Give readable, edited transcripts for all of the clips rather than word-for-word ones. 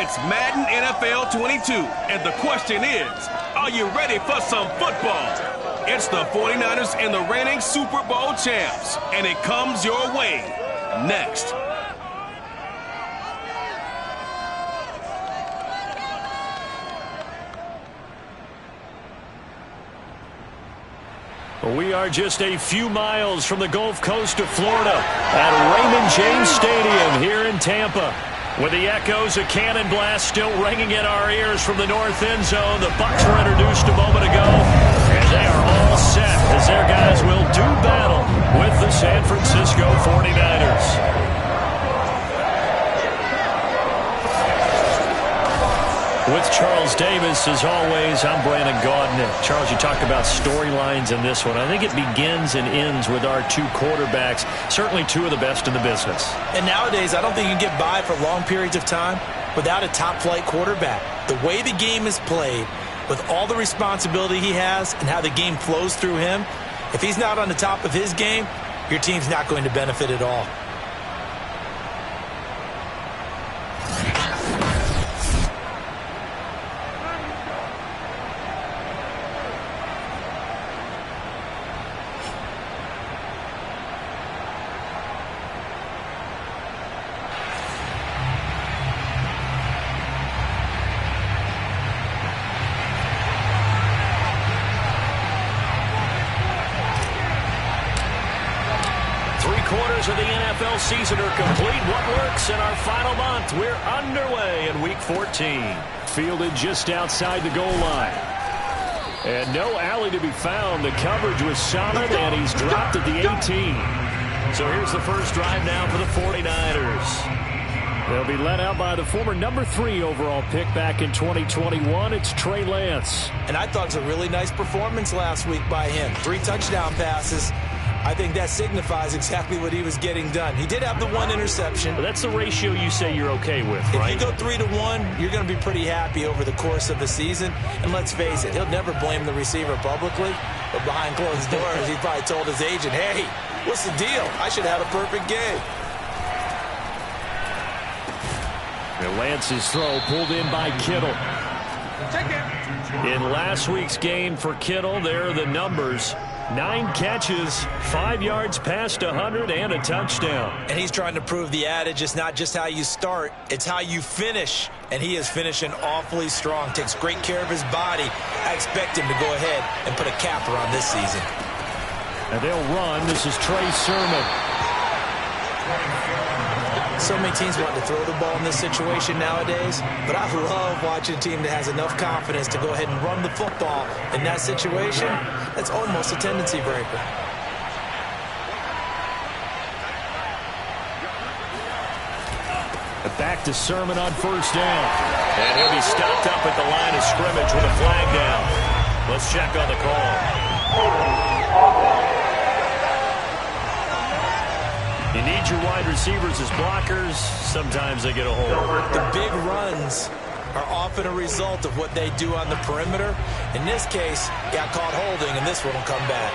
It's Madden NFL 22, and the question is, are you ready for some football? It's the 49ers and the reigning Super Bowl champs, and it comes your way next. We are just a few miles from the Gulf Coast of Florida at Raymond James Stadium here in Tampa. With the echoes of cannon blast still ringing in our ears from the north end zone, the Bucs were introduced a moment ago, and they are all set as their guys will do battle with the San Francisco 49ers. With Charles Davis, as always, I'm Brandon Gaudin. Charles, you talked about storylines in this one. I think it begins and ends with our two quarterbacks, certainly two of the best in the business. And nowadays, I don't think you can get by for long periods of time without a top-flight quarterback. The way the game is played, with all the responsibility he has and how the game flows through him, if he's not on the top of his game, your team's not going to benefit at all. Of the NFL season are complete. What works in our final month? We're underway in Week 14. Fielded just outside the goal line. And no alley to be found. The coverage was solid, and he's dropped at the 18. So here's the first drive now for the 49ers. They'll be led out by the former number 3 overall pick back in 2021. It's Trey Lance. And I thought it was a really nice performance last week by him. 3 touchdown passes. I think that signifies exactly what he was getting done. He did have the 1 interception. But that's the ratio you say you're okay with, right? If you go 3-to-1, you're going to be pretty happy over the course of the season. And let's face it, he'll never blame the receiver publicly. But behind closed doors, he probably told his agent, hey, what's the deal? I should have had a perfect game. And Lance's throw pulled in by Kittle. In last week's game for Kittle, there are the numbers. 9 catches, 5 yards past 100, and a touchdown. And he's trying to prove the adage, it's not just how you start, it's how you finish. And he is finishing awfully strong, takes great care of his body. I expect him to go ahead and put a capper on this season. And they'll run. This is Trey Sermon. So many teams want to throw the ball in this situation nowadays, but I love watching a team that has enough confidence to go ahead and run the football in that situation. That's almost a tendency breaker. Back to Sermon on first down. And he'll be stopped up at the line of scrimmage with a flag down. Let's check on the call. You need your wide receivers as blockers. Sometimes they get a hold. The big runs are often a result of what they do on the perimeter. In this case, got caught holding, and this one will come back.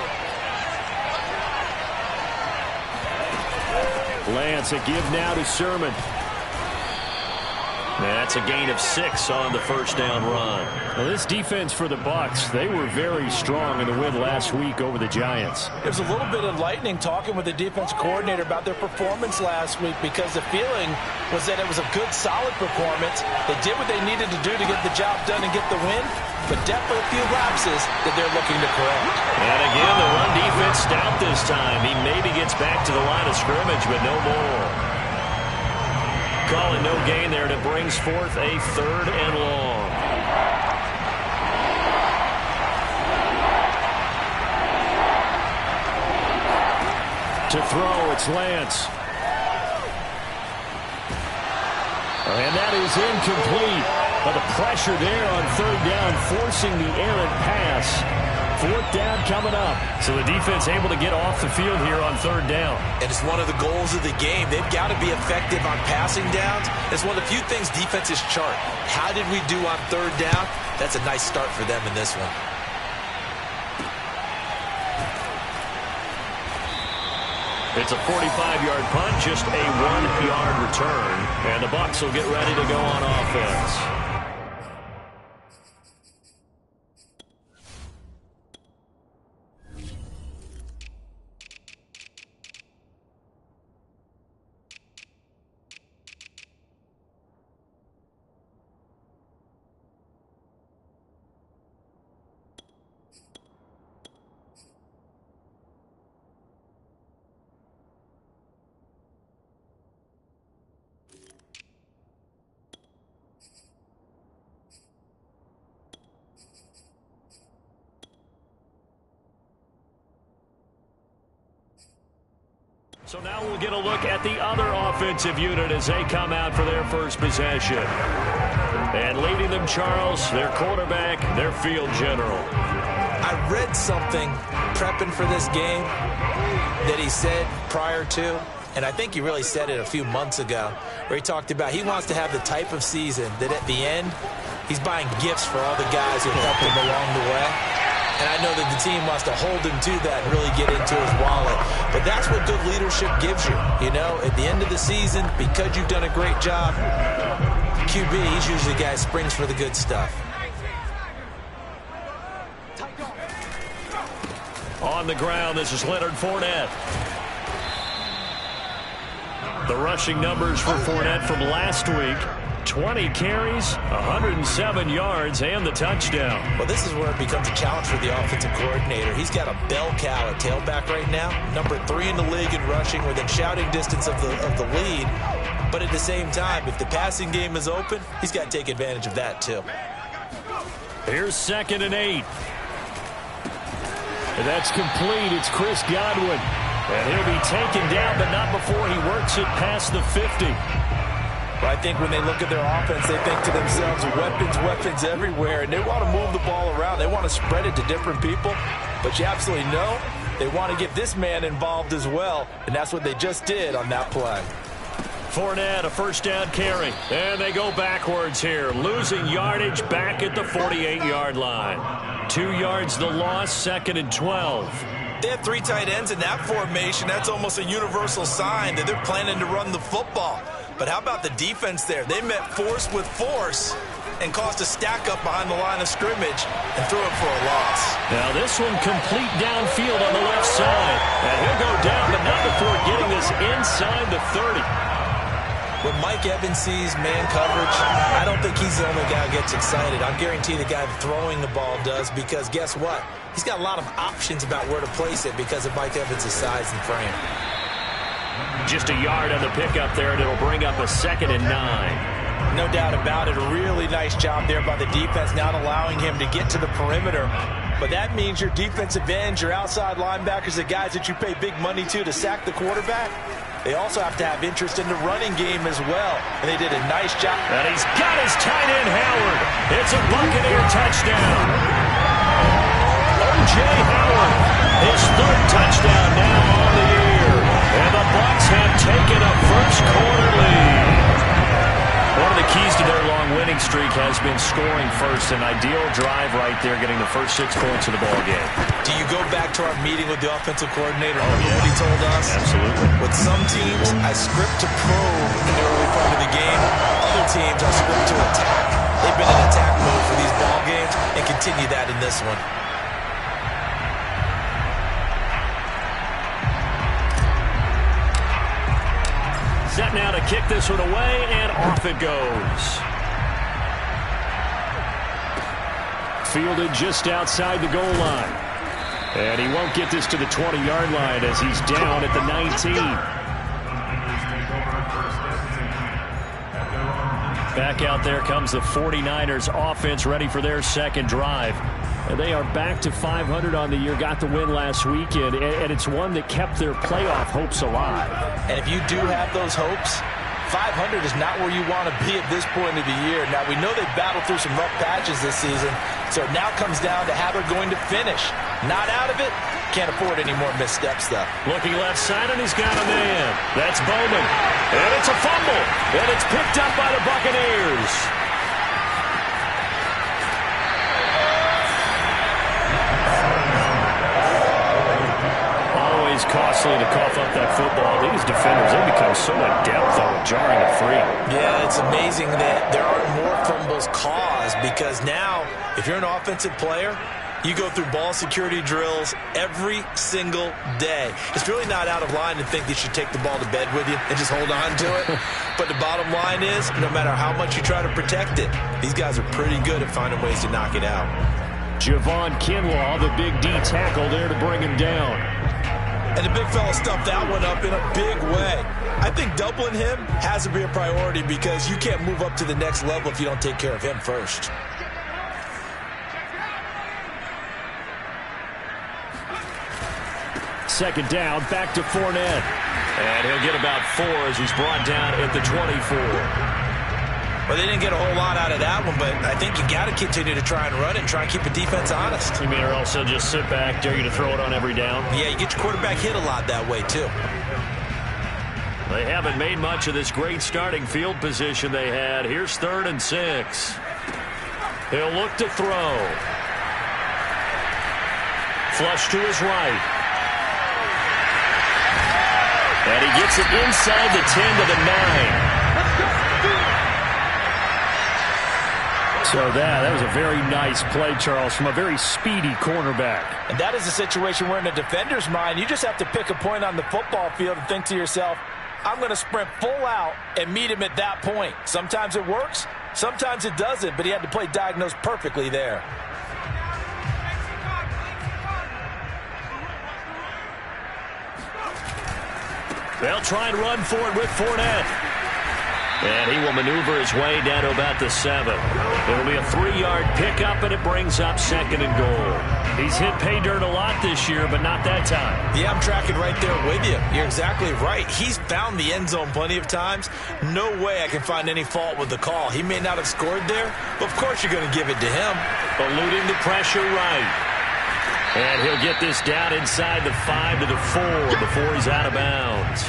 Lance, a give now to Sermon. That's a gain of 6 on the first down run. Well, this defense for the Bucs, they were very strong in the win last week over the Giants. There's a little bit enlightening talking with the defense coordinator about their performance last week, because the feeling was that it was a good, solid performance. They did what they needed to do to get the job done and get the win, but definitely a few lapses that they're looking to correct. And again, the run defense stout this time. He maybe gets back to the line of scrimmage, but no more. Calling no gain there, and it brings forth a 3rd and long. To throw, it's Lance. And that is incomplete. But the pressure there on 3rd down, forcing the errant pass. 4th down coming up. So the defense able to get off the field here on 3rd down. And it's one of the goals of the game. They've got to be effective on passing downs. It's one of the few things defenses chart. How did we do on 3rd down? That's a nice start for them in this one. It's a 45-yard punt, just a 1-yard return. And the Bucs will get ready to go on offense. So now we'll get a look at the other offensive unit as they come out for their first possession. And leading them, Charles, their quarterback, their field general. I read something prepping for this game that he said prior to, and I think he really said it a few months ago, where he talked about he wants to have the type of season that at the end, he's buying gifts for all the guys who helped him along the way. And I know that the team wants to hold him to that and really get into his wallet. But that's what good leadership gives you. You know, at the end of the season, because you've done a great job, QB, he's usually the guy who springs for the good stuff. On the ground, this is Leonard Fournette. The rushing numbers for Fournette from last week. 20 carries, 107 yards, and the touchdown. Well, this is where it becomes a challenge for the offensive coordinator. He's got a bell cow at tailback right now, number 3 in the league in rushing, within shouting distance of the lead. But at the same time, if the passing game is open, he's got to take advantage of that too. Here's 2nd and 8. And that's complete. It's Chris Godwin. And he'll be taken down, but not before he works it past the 50. I think when they look at their offense, they think to themselves, weapons everywhere, and they want to move the ball around. They want to spread it to different people, but you absolutely know they want to get this man involved as well, and that's what they just did on that play. Fournette, a first down carry, and they go backwards here, losing yardage back at the 48-yard line. 2 yards the loss, 2nd and 12. They have 3 tight ends in that formation. That's almost a universal sign that they're planning to run the football. But how about the defense there? They met force with force and caused a stack up behind the line of scrimmage and threw it for a loss. Now this one complete downfield on the left side. And he'll go down, but not before getting this inside the 30. When Mike Evans sees man coverage, I don't think he's the only guy who gets excited. I guarantee the guy throwing the ball does, because guess what? He's got a lot of options about where to place it because of Mike Evans' size and frame. Just a yard on the pickup there, and it'll bring up a 2nd and 9. No doubt about it. A really nice job there by the defense, not allowing him to get to the perimeter. But that means your defensive ends, your outside linebackers, the guys that you pay big money to sack the quarterback, they also have to have interest in the running game as well. And they did a nice job. And he's got his tight end, Howard. It's a Buccaneer touchdown. O.J. Howard, his 3rd touchdown now on the year. And the Bucs have taken a first-quarter lead. One of the keys to their long winning streak has been scoring first. An ideal drive right there, getting the first 6 points of the ball game. Do you go back to our meeting with the offensive coordinator? Remember what he told us? Absolutely. With some teams, I script to probe in the early part of the game. Other teams, I script to attack. They've been in attack mode for these ball games and continue that in this one. Set now to kick this one away, and off it goes. Fielded just outside the goal line. And he won't get this to the 20-yard line as he's down at the 19. Back out there comes the 49ers offense, ready for their second drive. And they are back to 500 on the year, got the win last weekend, and it's one that kept their playoff hopes alive. And if you do have those hopes, 500 is not where you want to be at this point of the year. Now, we know they've battled through some rough patches this season, so it now comes down to how they're going to finish. Not out of it. Can't afford any more missteps, though. Looking left side, and he's got a man. That's Bowman. And it's a fumble. And it's picked up by the Buccaneers. is costly to cough up that football. These defenders, they become so adept, though, at jarring it free. Yeah, it's amazing that there aren't more fumbles caused because now, if you're an offensive player, you go through ball security drills every single day. It's really not out of line to think you should take the ball to bed with you and just hold on to it. But the bottom line is, no matter how much you try to protect it, these guys are pretty good at finding ways to knock it out. Javon Kinlaw, the big D tackle there to bring him down. And the big fella stuffed that one up in a big way. I think doubling him has to be a priority because you can't move up to the next level if you don't take care of him first. Second down, back to Fournette. And he'll get about 4 as he's brought down at the 24. Well, they didn't get a whole lot out of that one, but I think you got to continue to try and run it and try and keep the defense honest. You mean or else they'll just sit back, dare you to throw it on every down? Yeah, you get your quarterback hit a lot that way, too. They haven't made much of this great starting field position they had. Here's 3rd and 6. He'll look to throw. Flush to his right. And he gets it inside the 10 to the 9. So that was a very nice play, Charles, from a very speedy cornerback. And that is a situation where in a defender's mind, you just have to pick a point on the football field and think to yourself, I'm going to sprint full out and meet him at that point. Sometimes it works, sometimes it doesn't, but he had to play diagnosed perfectly there. They'll try and run for it with Fournette. And he will maneuver his way down to about the 7. It'll be a 3-yard pickup, and it brings up 2nd and goal. He's hit pay dirt a lot this year, but not that time. Yeah, I'm tracking right there with you. You're exactly right. He's found the end zone plenty of times. No way I can find any fault with the call. He may not have scored there, but of course you're going to give it to him. Eluding the pressure right. And he'll get this down inside the 5 to the 4 before he's out of bounds.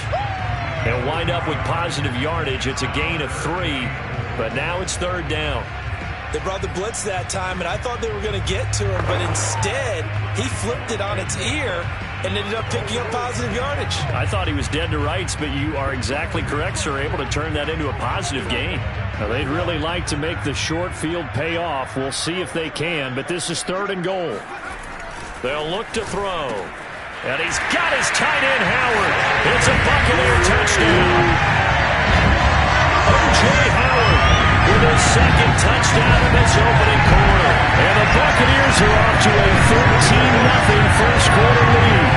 He'll wind up with positive yardage. It's a gain of 3, but now it's 3rd down. They brought the blitz that time, and I thought they were going to get to him, but instead he flipped it on its ear and ended up picking up positive yardage. I thought he was dead to rights, but you are exactly correct, sir, able to turn that into a positive gain. Now, they'd really like to make the short field pay off. We'll see if they can, but this is 3rd and goal. They'll look to throw. And he's got his tight end, Howard. It's a Buccaneer touchdown. O.J. Howard with his 2nd touchdown in this opening quarter. And the Buccaneers are off to a 13-0 first quarter lead.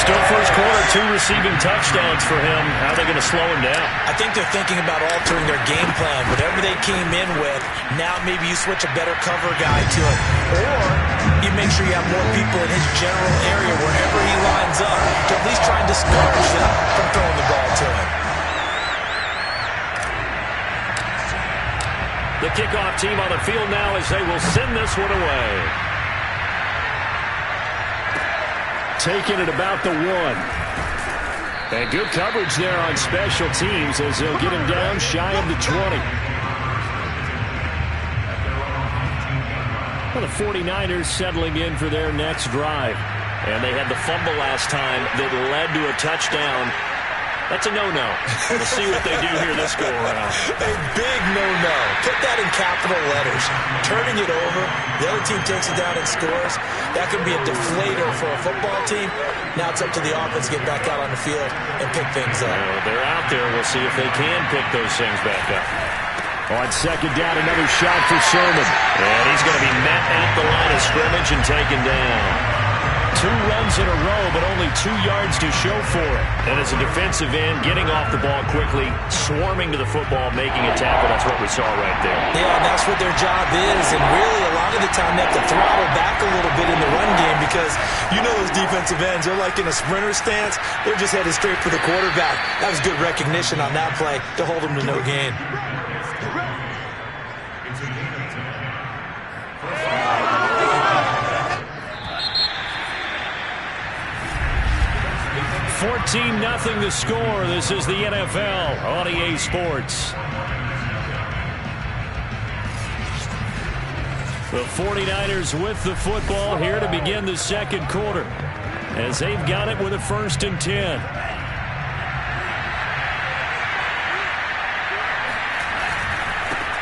Still first quarter, 2 receiving touchdowns for him. How are they going to slow him down? I think they're thinking about altering their game plan. Whatever they came in with, now maybe you switch a better cover guy to it. Or you make sure you have more people in his general area wherever he lines up to at least try and discourage them from throwing the ball to him. The kickoff team on the field now as they will send this one away. Taking it about the 1. And good coverage there on special teams as they'll get him down shy of the 20. Well, the 49ers settling in for their next drive. And they had the fumble last time that led to a touchdown. That's a no-no. We'll see what they do here this go-around. A big no-no. Put that in capital letters. Turning it over, the other team takes it down and scores. That could be a deflator for a football team. Now it's up to the offense to get back out on the field and pick things up. Well, they're out there. We'll see if they can pick those things back up. On 2nd down, another shot for Sermon. And he's going to be met at the line of scrimmage and taken down. 2 runs in a row, but only 2 yards to show for it. And as a defensive end, getting off the ball quickly, swarming to the football, making a tackle. That's what we saw right there. Yeah, and that's what their job is. And really, a lot of the time, they have to throttle back a little bit in the run game because you know those defensive ends, they're like in a sprinter stance. They're just headed straight for the quarterback. That was good recognition on that play to hold them to no gain. 14-0 the score. This is the NFL on EA Sports. The 49ers with the football here to begin the second quarter. as they've got it with a 1st and 10.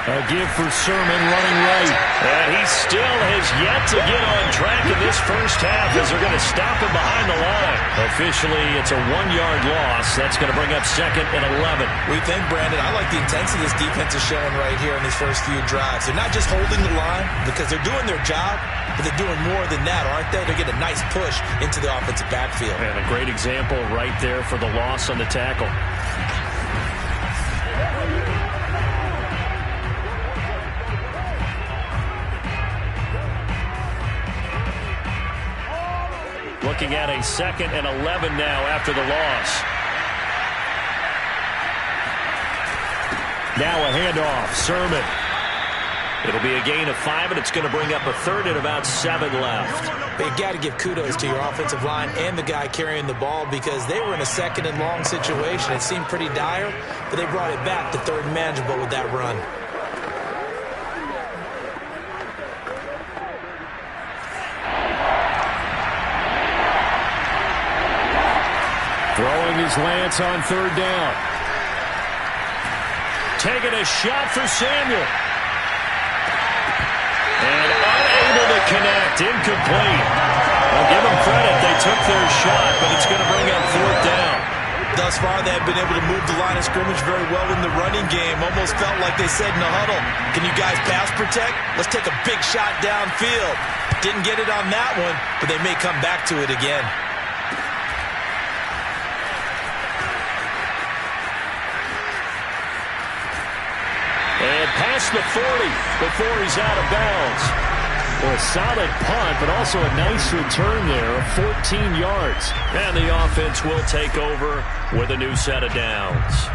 A give for Sermon running right. And he still has yet to get on track in this first half as they're going to stop him behind the line. Officially, it's a 1-yard loss. That's going to bring up 2nd and 11. We think, Brandon, I like the intensity this defense is showing right here in these first few drives. They're not just holding the line because they're doing their job, but they're doing more than that, aren't they? They're getting a nice push into the offensive backfield. And a great example right there for the loss on the tackle. Looking at a 2nd and 11 now after the loss. Now a handoff. Sermon. It'll be a gain of 5, and it's going to bring up a 3rd and about 7 left. But you got to give kudos to your offensive line and the guy carrying the ball because they were in a 2nd and long situation. It seemed pretty dire, but they brought it back to 3rd and manageable with that run. Throwing his Lance on 3rd down. Taking a shot for Samuel. And unable to connect. Incomplete. I'll give them credit. They took their shot, but it's going to bring up 4th down. Thus far, they have been able to move the line of scrimmage very well in the running game. Almost felt like they said in the huddle, can you guys pass protect? Let's take a big shot downfield. Didn't get it on that one, but they may come back to it again. And past the 40 before he's out of bounds. Well, a solid punt, but also a nice return there of 14 yards. And the offense will take over with a new set of downs.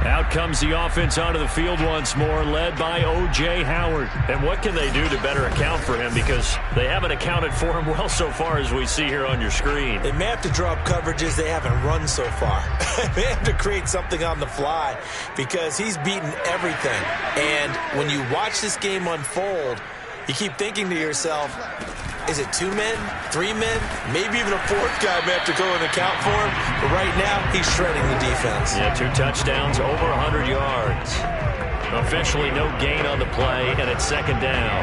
Out comes the offense onto the field once more, led by O.J. Howard. And what can they do to better account for him? Because they haven't accounted for him well so far, as we see here on your screen. They may have to draw up coverages they haven't run so far. They have to create something on the fly because he's beaten everything. And when you watch this game unfold, you keep thinking to yourself, is it 2 men, 3 men, maybe even a 4th guy may have to go and account for him. But right now, he's shredding the defense. Yeah, 2 touchdowns, over 100 yards. Officially no gain on the play, and it's 2nd down.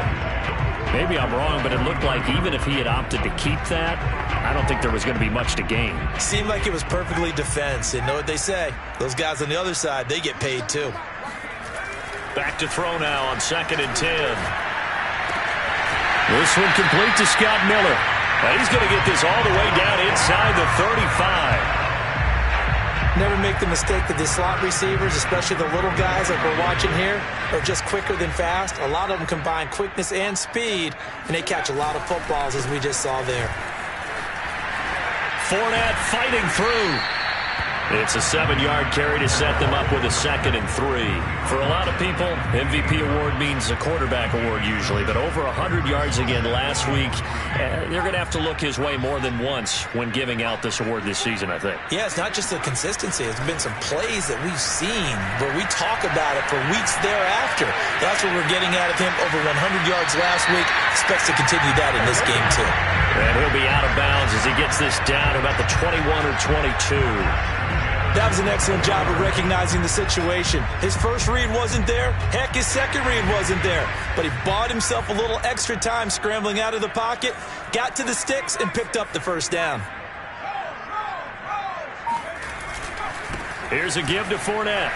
Maybe I'm wrong, but it looked like even if he had opted to keep that, I don't think there was going to be much to gain. Seemed like it was perfectly defense. And know what they say? Those guys on the other side, they get paid too. Back to throw now on 2nd and 10. This one complete to Scott Miller. Now he's going to get this all the way down inside the 35. Never make the mistake that the slot receivers, especially the little guys like we're watching here, are just quicker than fast. A lot of them combine quickness and speed, and they catch a lot of footballs, as we just saw there. Fournette fighting through. It's a 7-yard carry to set them up with a 2nd and 3. For a lot of people, MVP award means a quarterback award usually, but over 100 yards again last week. They're going to have to look his way more than once when giving out this award this season, I think. Yeah, it's not just the consistency. It's been some plays that we've seen where we talk about it for weeks thereafter. That's what we're getting out of him. Over 100 yards last week. Expects to continue that in this game, too. And he'll be out of bounds as he gets this down about the 21 or 22. That was an excellent job of recognizing the situation. His first read wasn't there. Heck, his second read wasn't there. But he bought himself a little extra time scrambling out of the pocket, got to the sticks, and picked up the 1st down. Here's a give to Fournette.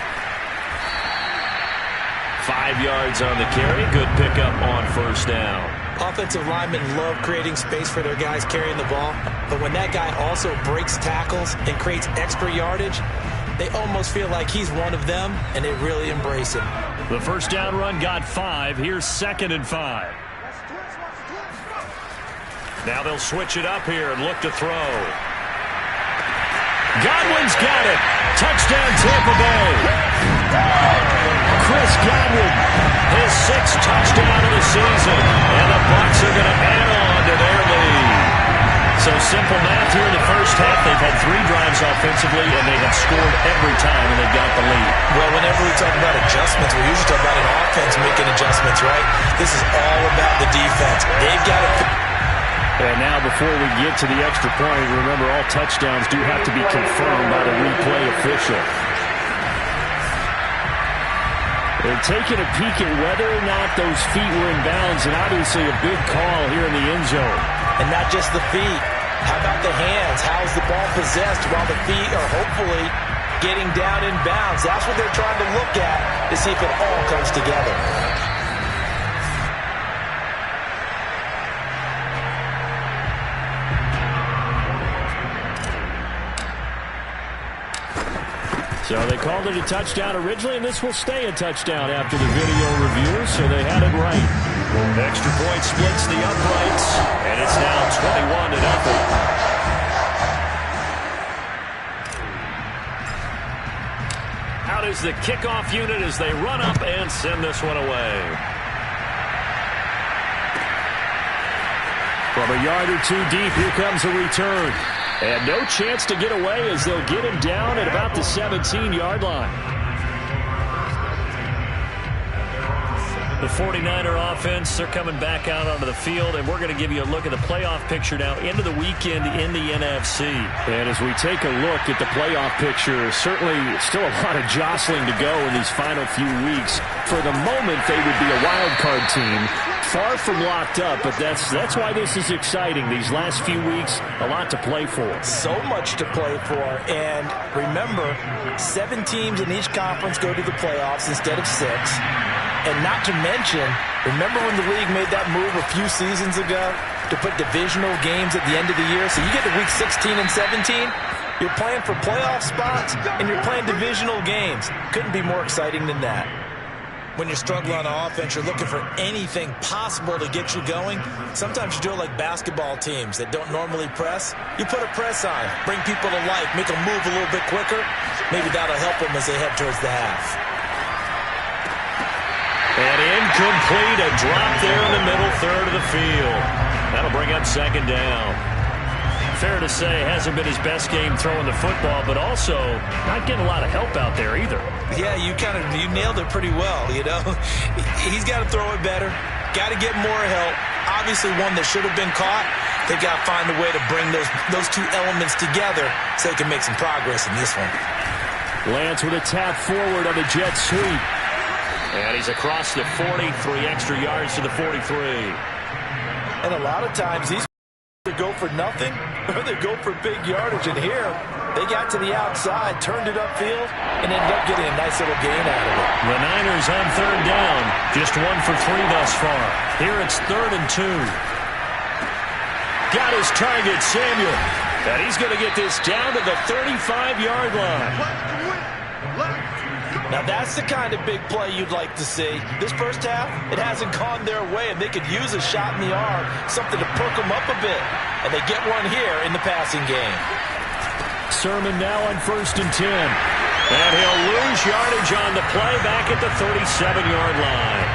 5 yards on the carry. Good pickup on 1st down. Offensive linemen love creating space for their guys carrying the ball, but when that guy also breaks tackles and creates extra yardage, they almost feel like he's one of them, and they really embrace him. The 1st down run got 5. Here's 2nd and 5. Now they'll switch it up here and look to throw. Godwin's got it. Touchdown, Tampa Bay. Chris Godwin, his 6th touchdown of the season, and the Bucs are going to add on to their lead. So simple math here in the first half. They've had 3 drives offensively, and they have scored every time, and they've got the lead. Well, whenever we talk about adjustments, we usually talk about an offense making adjustments, right? This is all about the defense. They've got to And now before we get to the extra point, remember all touchdowns do have to be confirmed by the replay official. They're taking a peek at whether or not those feet were in bounds, and obviously a big call here in the end zone. And not just the feet. How about the hands? How's the ball possessed while the feet are hopefully getting down in bounds? That's what they're trying to look at to see if it all comes together. So they called it a touchdown originally, and this will stay a touchdown after the video review, so they had it right. The extra point splits the uprights, and it's now 21-0. Out is the kickoff unit as they run up and send this one away. From a yard or two deep, here comes a return. And no chance to get away as they'll get him down at about the 17-yard line. The 49er offense, they're coming back out onto the field, and we're going to give you a look at the playoff picture now into the weekend in the NFC. And as we take a look at the playoff picture, certainly still a lot of jostling to go in these final few weeks. For the moment, they would be a wild card team. Far from locked up, but that's why this is exciting. These last few weeks, a lot to play for. So much to play for. And remember, 7 teams in each conference go to the playoffs instead of 6. And not to mention, remember when the league made that move a few seasons ago to put divisional games at the end of the year? So you get to week 16 and 17, you're playing for playoff spots, and you're playing divisional games. Couldn't be more exciting than that. When you're struggling on offense, you're looking for anything possible to get you going. Sometimes you do it like basketball teams that don't normally press. You put a press on, bring people to life, make them move a little bit quicker. Maybe that'll help them as they head towards the half. And incomplete, a drop there in the middle third of the field. That'll bring up second down. Fair to say, hasn't been his best game throwing the football, but also not getting a lot of help out there either. Yeah, you nailed it pretty well, you know. He's got to throw it better, got to get more help. Obviously one that should have been caught. They've got to find a way to bring those two elements together so they can make some progress in this one. Lance with a tap forward on the jet sweep. And he's across the 40, 3 extra yards to the 43. And a lot of times these go for nothing or they go for big yardage, and here they got to the outside, turned it upfield, and ended up getting a nice little gain out of it. The Niners on third down, just 1 for 3 thus far. Here it's 3rd and 2. Got his target, Samuel, and he's going to get this down to the 35-yard line. Now that's the kind of big play you'd like to see. This first half, it hasn't gone their way, and they could use a shot in the arm, something to perk them up a bit. And they get one here in the passing game. Sermon now on 1st and 10. And he'll lose yardage on the play back at the 37-yard line.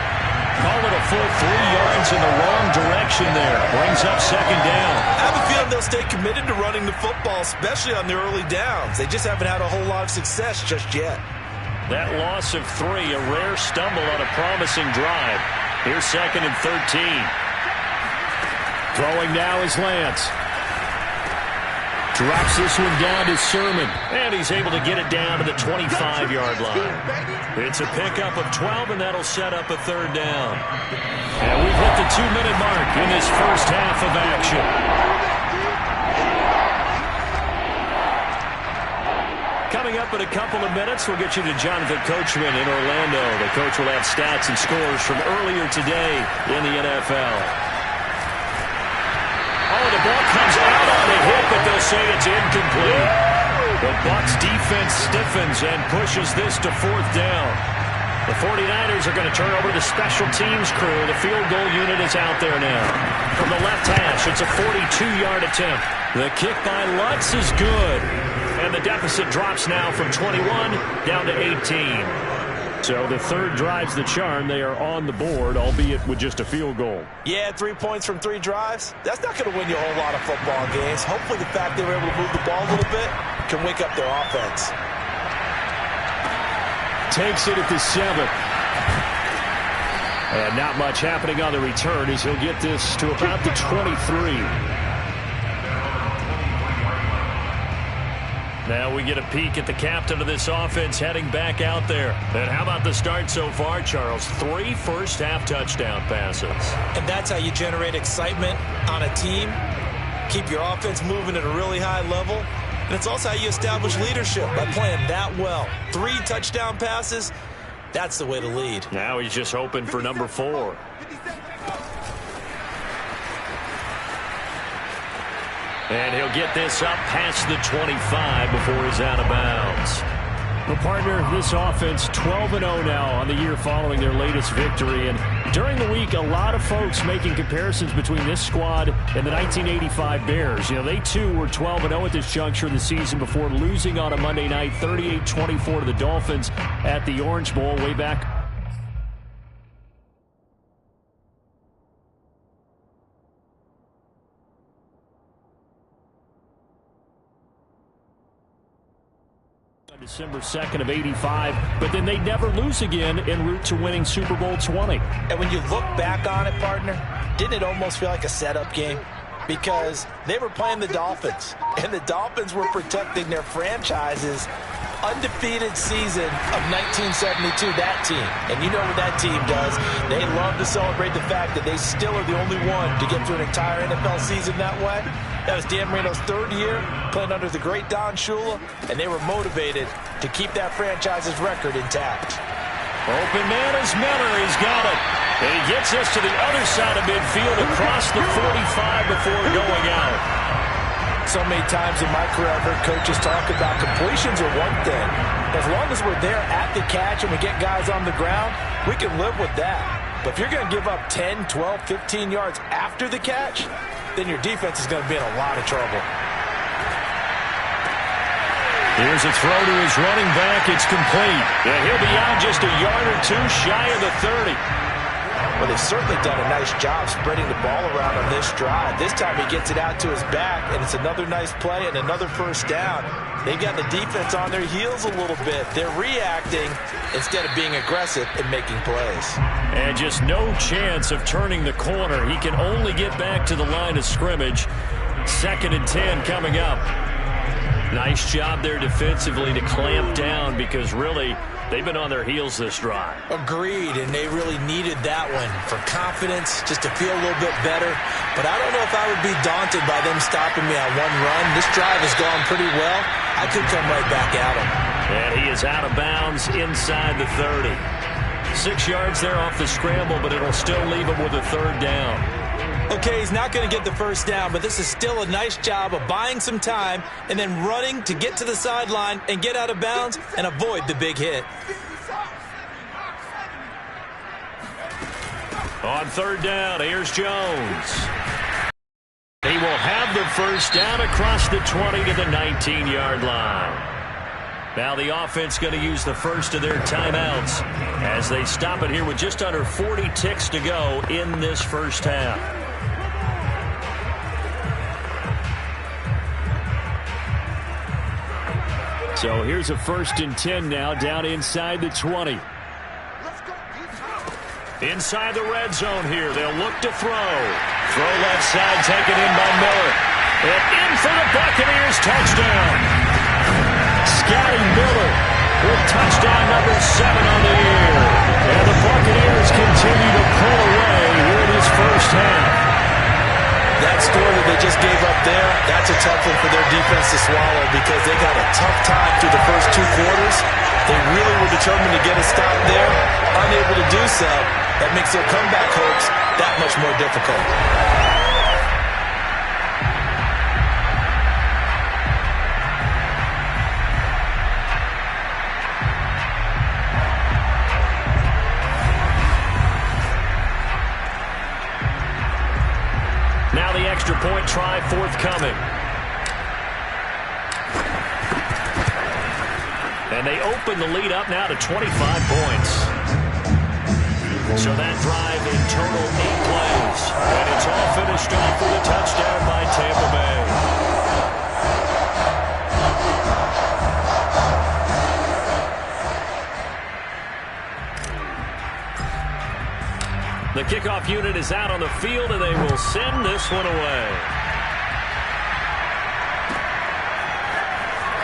Call it a full 3 yards in the wrong direction there. Brings up second down. I have a feeling they'll stay committed to running the football, especially on their early downs. They just haven't had a whole lot of success just yet. That loss of 3, a rare stumble on a promising drive. Here's 2nd and 13. Throwing now is Lance. Drops this one down to Sermon, and he's able to get it down to the 25-yard line. It's a pickup of 12, and that'll set up a 3rd down. And we've hit the 2-minute mark in this first half of action. Coming up in a couple of minutes, we'll get you to Jonathan Coachman in Orlando. The coach will have stats and scores from earlier today in the NFL. Oh, the ball comes out on a hit, but they'll say it's incomplete. The Bucs defense stiffens and pushes this to 4th down. The 49ers are going to turn over to the special teams crew. The field goal unit is out there now. From the left hash, it's a 42-yard attempt. The kick by Lutz is good. And the deficit drops now from 21 down to 18. So the 3rd drives the charm. They are on the board, albeit with just a field goal. Yeah, 3 points from 3 drives. That's not going to win you a whole lot of football games. Hopefully the fact they were able to move the ball a little bit can wake up their offense. Takes it at the 7. And not much happening on the return as he'll get this to about the 23. Now we get a peek at the captain of this offense heading back out there. And how about the start so far, Charles? 3 first-half touchdown passes. And that's how you generate excitement on a team. Keep your offense moving at a really high level. And it's also how you establish leadership by playing that well. 3 touchdown passes, that's the way to lead. Now he's just hoping for number 4. And he'll get this up past the 25 before he's out of bounds. Well, partner, this offense 12-0 now on the year following their latest victory. And during the week, a lot of folks making comparisons between this squad and the 1985 Bears. You know, they too were 12-0 at this juncture of the season before losing on a Monday night 38-24 to the Dolphins at the Orange Bowl way back December 2nd of 85, but then they never lose again en route to winning Super Bowl 20. And when you look back on it, partner, didn't it almost feel like a setup game? Because they were playing the Dolphins, and the Dolphins were protecting their franchise's undefeated season of 1972, that team. And you know what that team does. They love to celebrate the fact that they still are the only one to get through an entire NFL season that way. That was Dan Marino's 3rd year playing under the great Don Shula, and they were motivated to keep that franchise's record intact. Open man is Miller. He's got it. And he gets us to the other side of midfield across the 45 before going out. So many times in my career I've heard coaches talk about completions are one thing. As long as we're there at the catch and we get guys on the ground, we can live with that. But if you're going to give up 10, 12, 15 yards after the catch, then your defense is going to be in a lot of trouble. Here's a throw to his running back. It's complete. And he'll be out just a yard or 2 shy of the 30. Well, they've certainly done a nice job spreading the ball around on this drive. This time he gets it out to his back, and it's another nice play and another first down. They've got the defense on their heels a little bit. They're reacting instead of being aggressive and making plays. And just no chance of turning the corner. He can only get back to the line of scrimmage. 2nd and 10 coming up. Nice job there defensively to clamp down because really they've been on their heels this drive. Agreed, and they really needed that one for confidence, just to feel a little bit better. But I don't know if I would be daunted by them stopping me on one run. This drive has gone pretty well. I could come right back at him. And he is out of bounds inside the 30. 6 yards there off the scramble, but it'll still leave him with a 3rd down. Okay, he's not going to get the first down, but this is still a nice job of buying some time and then running to get to the sideline and get out of bounds and avoid the big hit. On 3rd down, here's Jones. He will have the first down across the 20 to the 19-yard line. Now the offense going to use the first of their timeouts as they stop it here with just under 40 ticks to go in this first half. So here's a 1st and 10 now down inside the 20. Inside the red zone here. They'll look to throw. Throw left side taken in by Miller. And in for the Buccaneers touchdown. Scotty Miller with touchdown number 7 on the year. And the Buccaneers continue to pull away here in this first half. That score that they just gave up there, that's a tough one for their defense to swallow because they got a tough time through the first 2 quarters. They really were determined to get a stop there. Unable to do so, that makes their comeback hopes that much more difficult. Now the extra point try forthcoming. And they open the lead up now to 25 points. So that drive in total 8 plays. And it's all finished off with a touchdown by Tampa Bay. The kickoff unit is out on the field, and they will send this one away.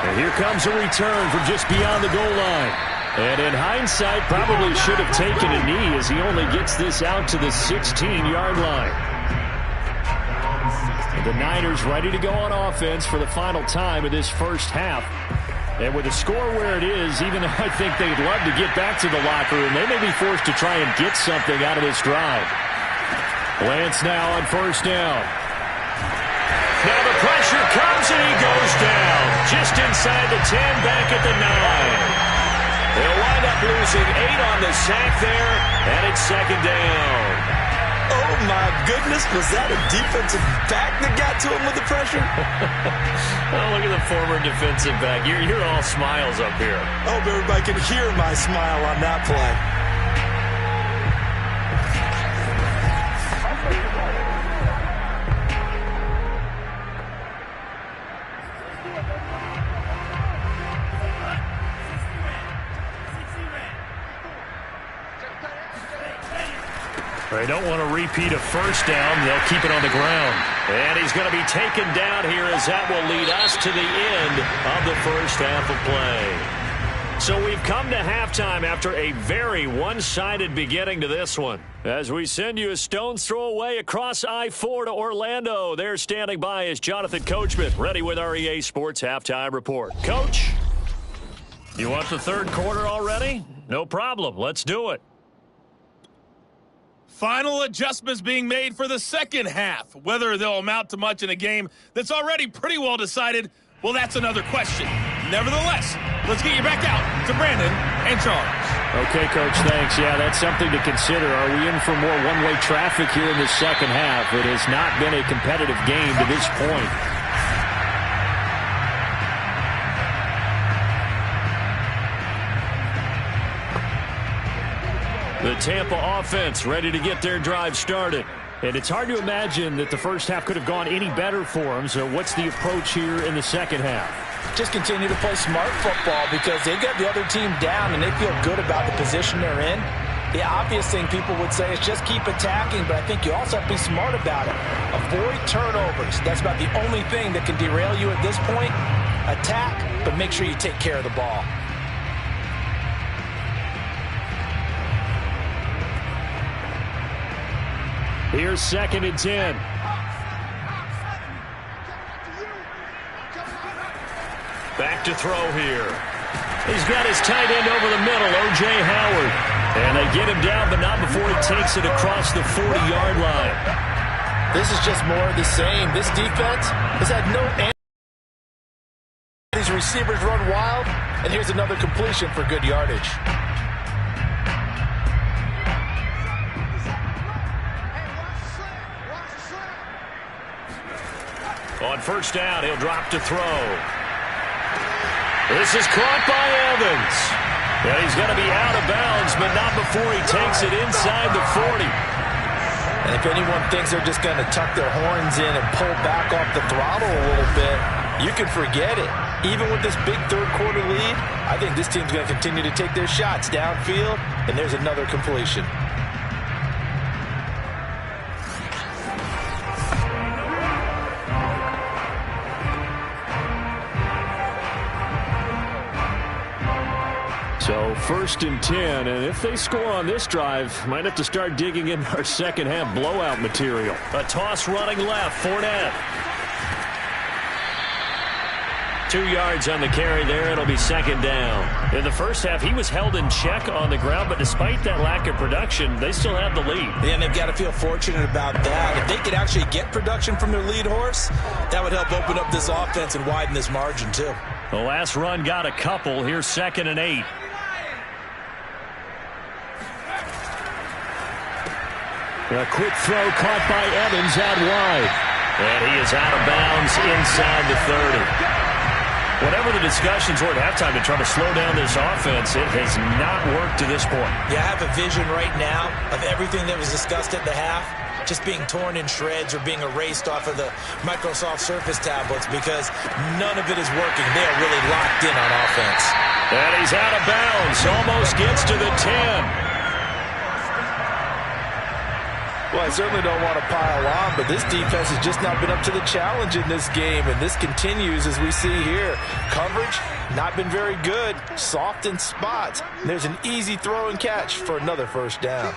And here comes a return from just beyond the goal line. And in hindsight, probably should have taken a knee as he only gets this out to the 16-yard line. And the Niners ready to go on offense for the final time of this first half. And with the score where it is, even though I think they'd love to get back to the locker room, they may be forced to try and get something out of this drive. Lance now on first down. Now the pressure comes and he goes down. Just inside the 10, back at the 9. They'll wind up losing 8 on the sack there, and it's second down. Oh, my goodness. Was that a defensive back that got to him with the pressure? Oh, look at the former defensive back. You're all smiles up here. I hope everybody can hear my smile on that play. They don't want to repeat a first down. They'll keep it on the ground. And he's going to be taken down here as that will lead us to the end of the first half of play. So we've come to halftime after a very one-sided beginning to this one. As we send you a stone's throw away across I-4 to Orlando. There standing by is Jonathan Coachman, ready with our EA Sports Halftime Report. Coach, you want the third quarter already? No problem. Let's do it. Final adjustments being made for the second half. Whether they'll amount to much in a game that's already pretty well decided, well, that's another question. Nevertheless, let's get you back out to Brandon and Charles. Okay, Coach, thanks. Yeah, that's something to consider. Are we in for more one-way traffic here in the second half? It has not been a competitive game to this point. The Tampa offense ready to get their drive started. And it's hard to imagine that the first half could have gone any better for them. So what's the approach here in the second half? Just continue to play smart football because they got the other team down and they feel good about the position they're in. The obvious thing people would say is just keep attacking, but I think you also have to be smart about it. Avoid turnovers. That's about the only thing that can derail you at this point. Attack, but make sure you take care of the ball. Here's 2nd and 10. Back to throw here. He's got his tight end over the middle, O.J. Howard. And they get him down, but not before he takes it across the 40-yard line. This is just more of the same. This defense has had no answer. These receivers run wild, and here's another completion for good yardage. On first down, he'll drop to throw. This is caught by Evans. And he's going to be out of bounds, but not before he takes it inside the 40. And if anyone thinks they're just going to tuck their horns in and pull back off the throttle a little bit, you can forget it. Even with this big third quarter lead, I think this team's going to continue to take their shots downfield, and there's another completion. So 1st and 10, and if they score on this drive, might have to start digging in our second half blowout material. A toss running left, Fournette. 2 yards on the carry there. It'll be 2nd down. In the first half, he was held in check on the ground, but despite that lack of production, they still have the lead. Yeah, and they've got to feel fortunate about that. If they could actually get production from their lead horse, that would help open up this offense and widen this margin too. The last run got a couple. Here's 2nd and 8. A quick throw caught by Evans out wide. And he is out of bounds inside the 30. Whatever the discussions were at halftime to try to slow down this offense, it has not worked to this point. Yeah, I have a vision right now of everything that was discussed at the half just being torn in shreds or being erased off of the Microsoft Surface tablets because none of it is working. They are really locked in on offense. And he's out of bounds. Almost gets to the 10. Well, I certainly don't want to pile on, but this defense has just not been up to the challenge in this game, and this continues as we see here. Coverage, not been very good, soft in spots. And there's an easy throw and catch for another first down.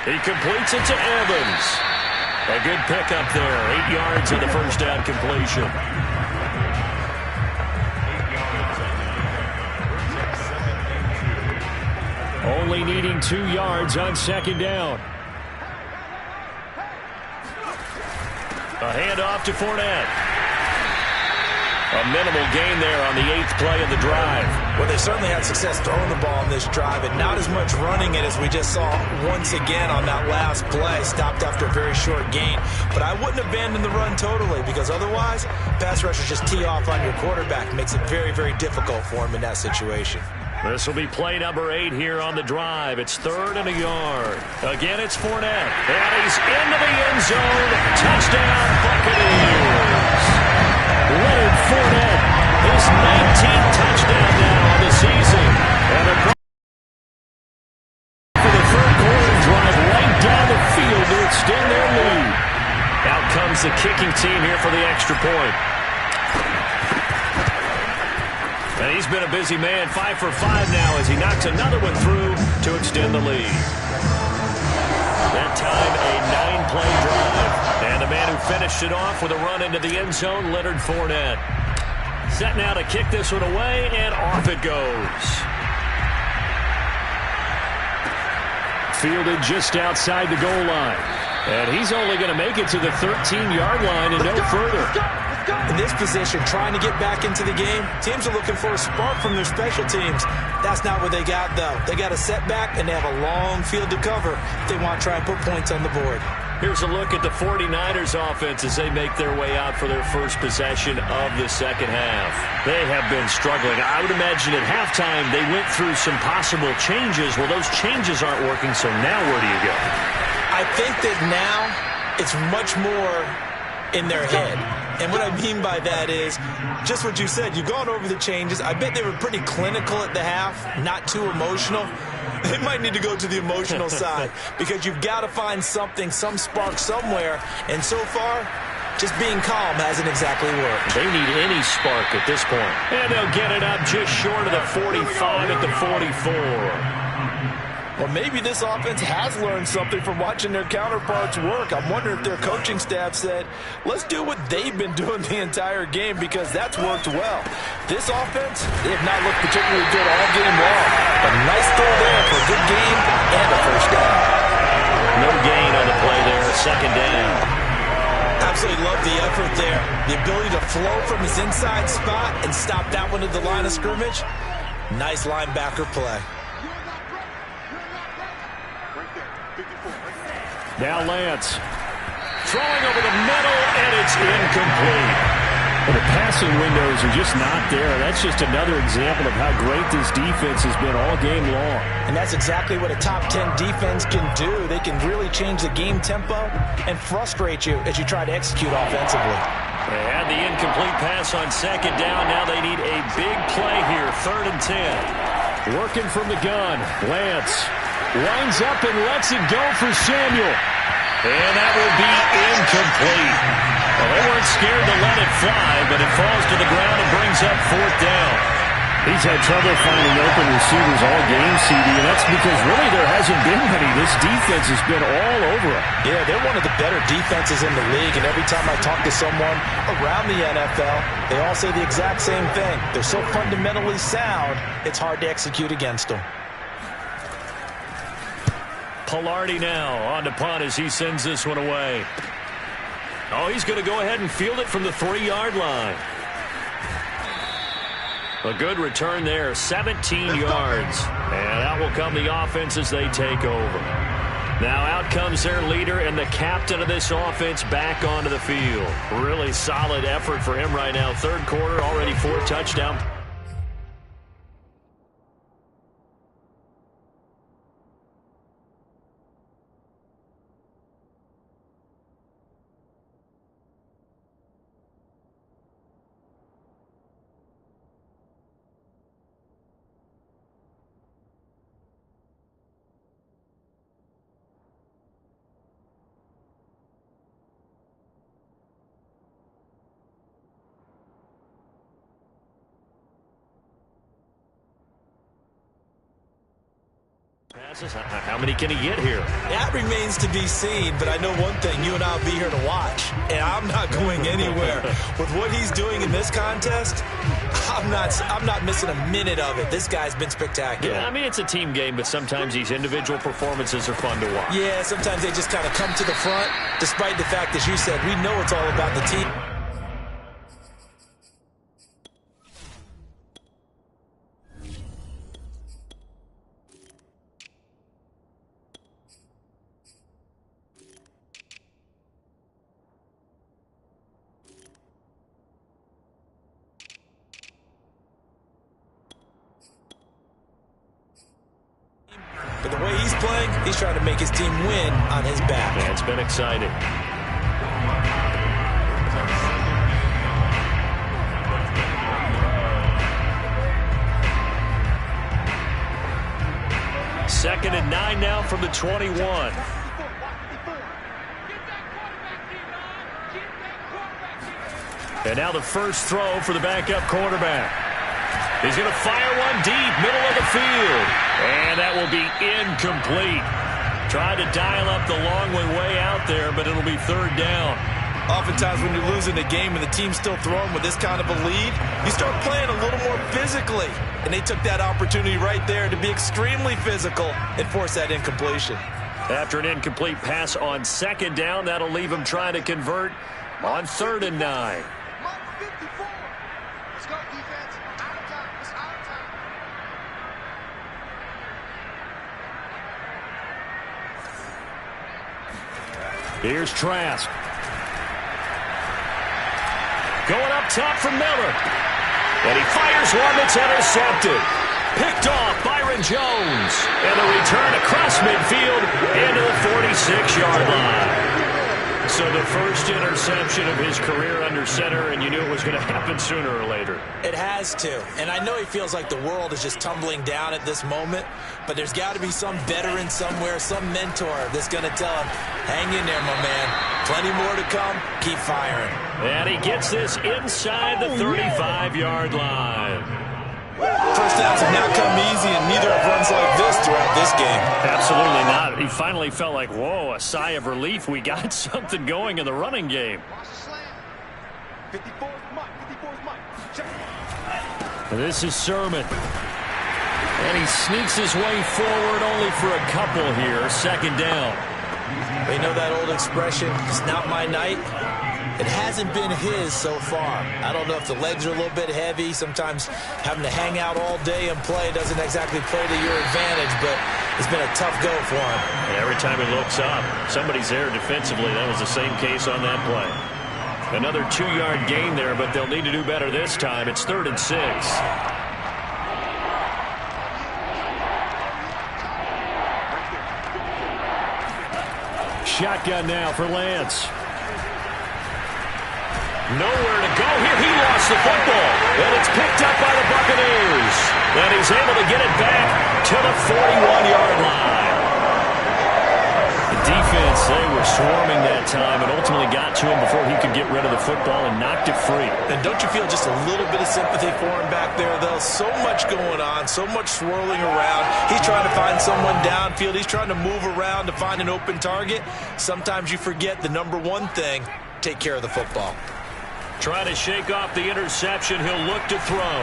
He completes it to Evans. A good pickup there, 8 yards on the first down completion. Only needing 2 yards on second down. A handoff to Fournette. A minimal gain there on the 8th play of the drive. Well, they certainly had success throwing the ball on this drive, and not as much running it as we just saw once again on that last play. Stopped after a very short gain. But I wouldn't abandon the run totally, because otherwise, pass rushers just tee off on your quarterback. Makes it very, very difficult for him in that situation. This will be play number 8 here on the drive. It's 3rd and a yard. Again, it's Fournette. And he's into the end zone. Touchdown, Buccaneers. Leonard Fournette, his 19th touchdown now on the season. And for the third quarter drive right down the field to extend their lead. Out comes the kicking team here for the extra point. And he's been a busy man, 5 for 5 now as he knocks another one through to extend the lead. That time, a 9-play drive. And the man who finished it off with a run into the end zone, Leonard Fournette. Set now to kick this one away, and off it goes. Fielded just outside the goal line. And he's only going to make it to the 13-yard line and no further. In this position, trying to get back into the game, teams are looking for a spark from their special teams. That's not what they got, though. They got a setback, and they have a long field to cover if they want to try and put points on the board. Here's a look at the 49ers offense as they make their way out for their first possession of the second half. They have been struggling. I would imagine at halftime they went through some possible changes. Well, those changes aren't working, so now where do you go? I think that now it's much more in their head. And what I mean by that is just what you said. You've gone over the changes. I bet they were pretty clinical at the half, not too emotional. They might need to go to the emotional side because you've got to find something, some spark somewhere. And so far, just being calm hasn't exactly worked. They need any spark at this point. And they'll get it up just short of the 45 at the 44. Well, maybe this offense has learned something from watching their counterparts work. I'm wondering if their coaching staff said, let's do what they've been doing the entire game because that's worked well. This offense, they have not looked particularly good all game long. But a nice throw there for a good game and a first down. No gain on the play there, second down. Absolutely love the effort there. The ability to flow from his inside spot and stop that one at the line of scrimmage. Nice linebacker play. Now Lance, throwing over the middle, and it's incomplete. Well, the passing windows are just not there. That's just another example of how great this defense has been all game long. And that's exactly what a top 10 defense can do. They can really change the game tempo and frustrate you as you try to execute offensively. They had the incomplete pass on second down. Now they need a big play here, 3rd and 10. Working from the gun, Lance winds up and lets it go for Samuel. And that will be incomplete. Well, they weren't scared to let it fly, but it falls to the ground and brings up 4th down. He's had trouble finding open receivers all game, CD, and that's because really there hasn't been many. This defense has been all over him. Yeah, they're one of the better defenses in the league, and every time I talk to someone around the NFL, they all say the exact same thing. They're so fundamentally sound, it's hard to execute against them. Pilardi now on to punt as he sends this one away. Oh, he's going to go ahead and field it from the 3-yard line. A good return there, 17 yards. And out will come the offense as they take over. Now out comes their leader and the captain of this offense back onto the field. Really solid effort for him right now. 3rd quarter, already 4 touchdowns. How many can he get here? That remains to be seen, but I know one thing. You and I will be here to watch, and I'm not going anywhere. With what he's doing in this contest, I'm not missing a minute of it. This guy's been spectacular. Yeah, I mean, it's a team game, but sometimes these individual performances are fun to watch. Yeah, sometimes they just kind of come to the front, despite the fact, as you said, we know it's all about the team. But the way he's playing, he's trying to make his team win on his back. Yeah, it's been exciting. Second and 9 now from the 21. And now the first throw for the backup quarterback. He's going to fire one deep, middle of the field. And that will be incomplete. Tried to dial up the long way out there, but it'll be third down. Oftentimes when you're losing a game and the team's still throwing with this kind of a lead, you start playing a little more physically. And they took that opportunity right there to be extremely physical and force that incompletion. After an incomplete pass on second down, that'll leave him trying to convert on 3rd and 9. Here's Trask. Going up top for Miller. And he fires one that's intercepted. Picked off Byron Jones. And a return across midfield into the 46-yard line. So the first interception of his career under center, and you knew it was going to happen sooner or later. It has to. And I know he feels like the world is just tumbling down at this moment, but there's got to be some veteran somewhere, some mentor that's going to tell him, hang in there, my man. Plenty more to come. Keep firing. And he gets this inside the 35-yard line. First downs have not come easy, and neither have runs like this throughout this game. Absolutely not. He finally felt like, whoa, a sigh of relief. We got something going in the running game. And this is Sermon. And he sneaks his way forward only for a couple here. Second down. You know that old expression, it's not my night? It hasn't been his so far. I don't know if the legs are a little bit heavy. Sometimes having to hang out all day and play doesn't exactly play to your advantage, but it's been a tough go for him. And every time he looks up, somebody's there defensively. That was the same case on that play. Another 2-yard gain there, but they'll need to do better this time. It's 3rd and 6. Shotgun now for Lance. Nowhere to go here. He lost the football. And it's picked up by the Buccaneers. And he's able to get it back to the 41-yard line. The defense, they were swarming that time and ultimately got to him before he could get rid of the football and knocked it free. And don't you feel just a little bit of sympathy for him back there, though? So much going on, so much swirling around. He's trying to find someone downfield. He's trying to move around to find an open target. Sometimes you forget the number one thing, take care of the football. Trying to shake off the interception. He'll look to throw.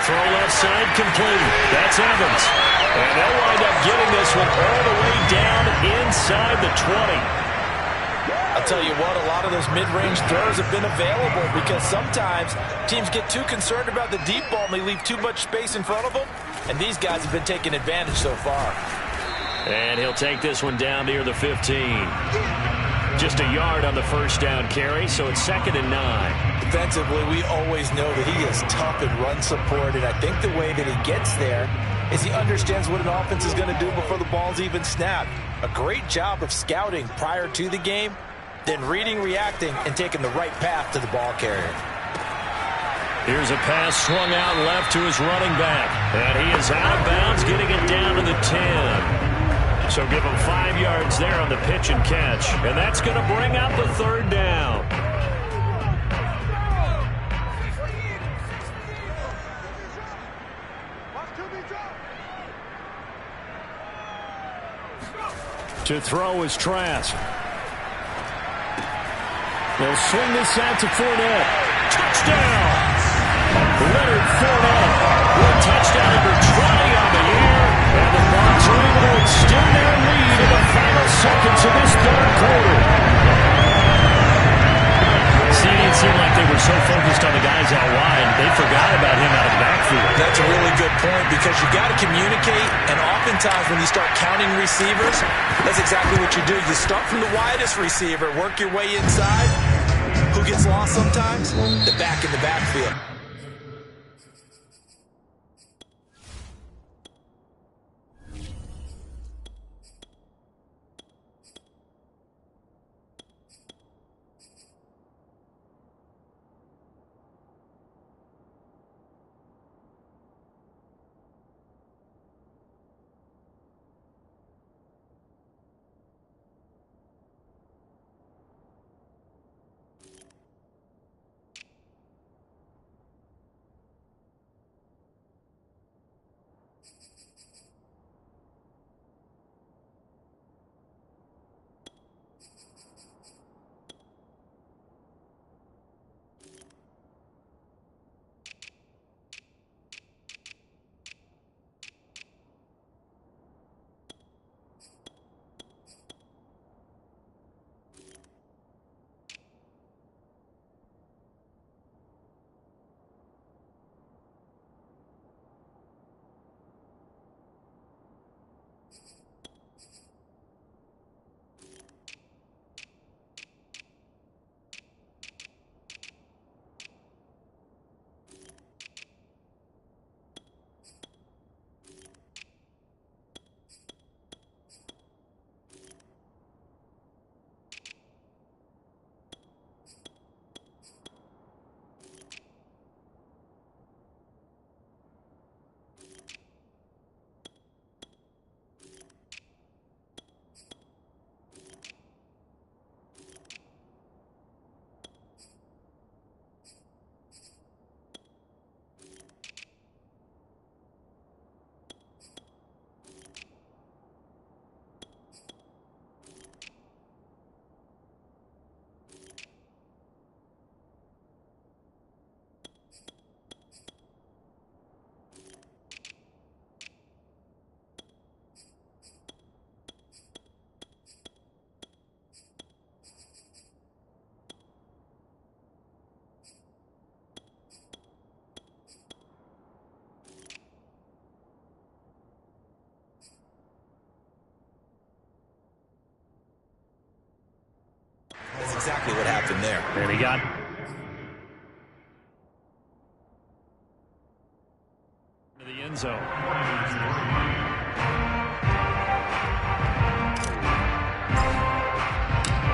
Throw left side complete. That's Evans. And they'll wind up getting this one all the way down inside the 20. I'll tell you what, a lot of those mid-range throws have been available because sometimes teams get too concerned about the deep ball and they leave too much space in front of them. And these guys have been taking advantage so far. And he'll take this one down near the 15. Just a yard on the first down carry, so it's 2nd and 9. Defensively, we always know that he is tough in run support, and I think the way that he gets there is he understands what an offense is going to do before the ball's even snapped. A great job of scouting prior to the game, then reading, reacting, and taking the right path to the ball carrier. Here's a pass swung out left to his running back, and he is out of bounds, getting it down to the 10. So give him 5 yards there on the pitch and catch. And that's going to bring up the 3rd down. To throw is Trask. They'll swing this out to Fournette. Touchdown! Leonard Fournette with a touchdown number 20 on the year. And the Bucs are able to extend their lead in the final seconds of this third quarter. See, it didn't seem like they were so focused on the guys out wide, they forgot about him out of the backfield. That's a really good point because you got to communicate, and oftentimes when you start counting receivers, that's exactly what you do. You start from the widest receiver, work your way inside. Who gets lost sometimes? The back in the backfield. That's exactly what happened there. And he got to the end zone.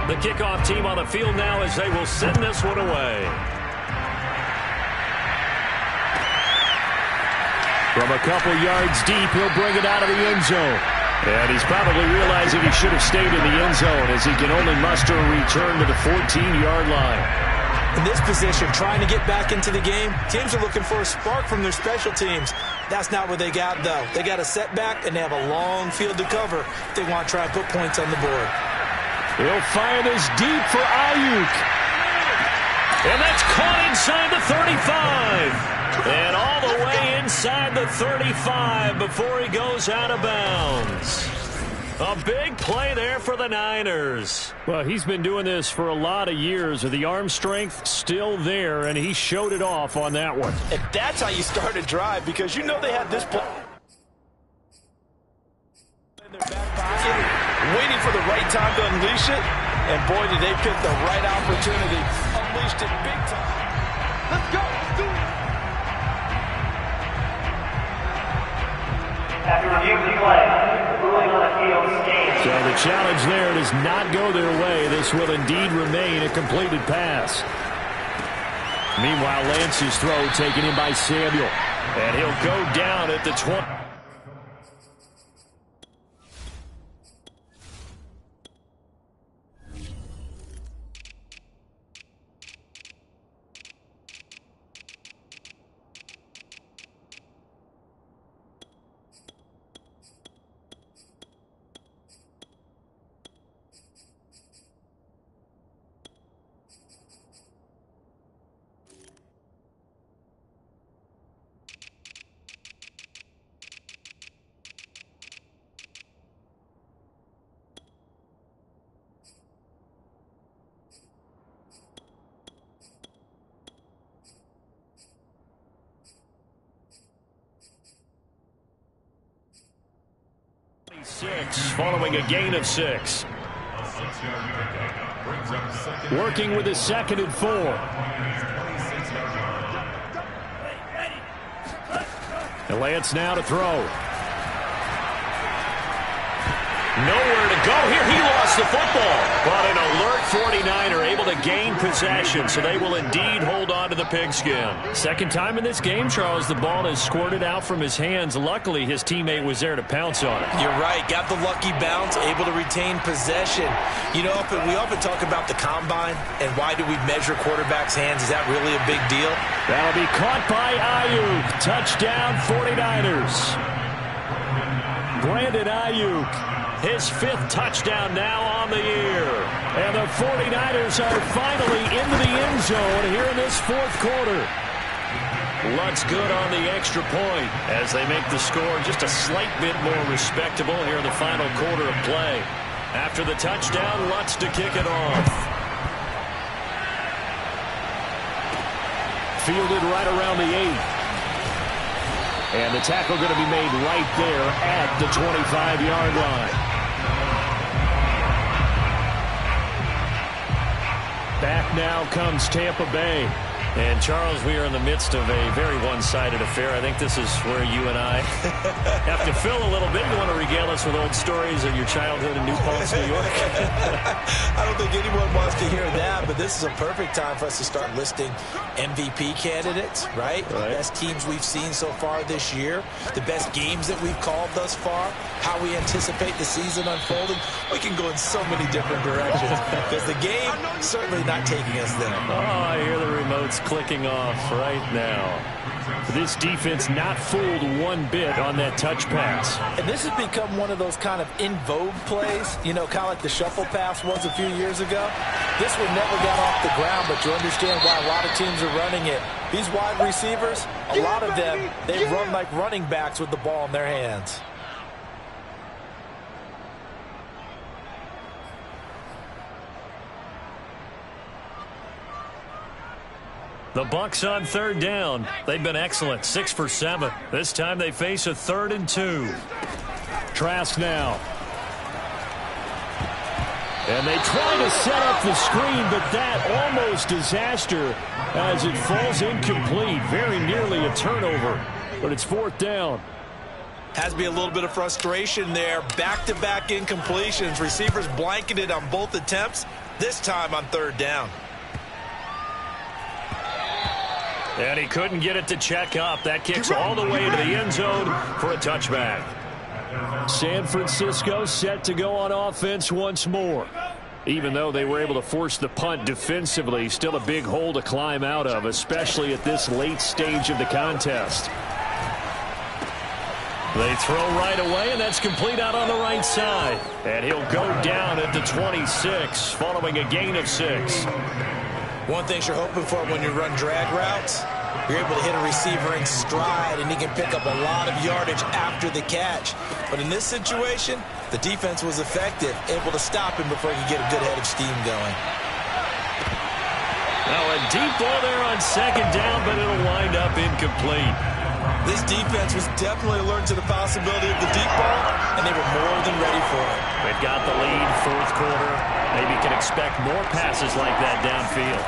The kickoff team on the field now as they will send this one away. From a couple yards deep, he'll bring it out of the end zone. And he's probably realizing he should have stayed in the end zone as he can only muster a return to the 14-yard line. In this position, trying to get back into the game, teams are looking for a spark from their special teams. That's not what they got, though. They got a setback, and they have a long field to cover if they want to try and put points on the board. He'll fire this deep for Ayuk. And that's caught inside the 35. And all the way inside the 35 before he goes out of bounds. A big play there for the Niners. Well, he's been doing this for a lot of years. The arm strength still there, and he showed it off on that one. And that's how you start a drive, because you know they had this play in their back pocket, waiting for the right time to unleash it. And boy, did they pick the right opportunity. Unleashed it big time. Let's go. Let's do it. After reviewing the play, ruling on the field stands. So the challenge there does not go their way. This will indeed remain a completed pass. Meanwhile, Lance's throw taken in by Samuel. And he'll go down at the 20. 6 following a gain of 6. Working with a 2nd and 4. And Lance now to throw. Nowhere to go here. He lost the football. But an alert 49er able to gain possession, so they will indeed hold on to the pigskin. Second time in this game, Charles, the ball has squirted out from his hands. Luckily, his teammate was there to pounce on it. You're right. Got the lucky bounce, able to retain possession. You know, we often talk about the combine and why do we measure quarterbacks' hands. Is that really a big deal? That'll be caught by Ayuk. Touchdown, 49ers. Brandon Ayuk. His 5th touchdown now on the year. And the 49ers are finally into the end zone here in this 4th quarter. Lutz good on the extra point as they make the score just a slight bit more respectable here in the final quarter of play. After the touchdown, Lutz to kick it off. Fielded right around the 8. And the tackle going to be made right there at the 25-yard line. Back now comes Tampa Bay. And, Charles, we are in the midst of a very one-sided affair. I think this is where you and I have to fill a little bit. You want to regale us with old stories of your childhood in New Paltz, New York? I don't think anyone wants to hear that, but this is a perfect time for us to start listing MVP candidates, right? The best teams we've seen so far this year, the best games that we've called thus far, how we anticipate the season unfolding. We can go in so many different directions because the game certainly not taking us there. Oh, I hear the remotes clicking off right now. This defense not fooled one bit on that touch pass. And this has become one of those kind of in vogue plays, you know, kind of like the shuffle pass was a few years ago. This one never got off the ground, but you understand why a lot of teams are running it. These wide receivers, a lot of them, they run like running backs with the ball in their hands. The Bucs on 3rd down. They've been excellent, 6 for 7. This time they face a 3rd and 2. Trask now. And they try to set up the screen, but that almost disaster as it falls incomplete. Very nearly a turnover, but it's 4th down. Has to be a little bit of frustration there. Back-to-back incompletions. Receivers blanketed on both attempts, this time on 3rd down. And he couldn't get it to check up. That kicks all the way into the end zone for a touchback. San Francisco set to go on offense once more. Even though they were able to force the punt defensively, still a big hole to climb out of, especially at this late stage of the contest. They throw right away, and that's complete out on the right side. And he'll go down at the 26, following a gain of 6. One thing you're hoping for when you run drag routes, you're able to hit a receiver in stride, and he can pick up a lot of yardage after the catch. But in this situation, the defense was effective, able to stop him before he could get a good head of steam going. Now a deep ball there on 2nd down, but it'll wind up incomplete. This defense was definitely alert to the possibility of the deep ball, and they were more than ready for it. They've got the lead, 4th quarter. Maybe can expect more passes like that downfield.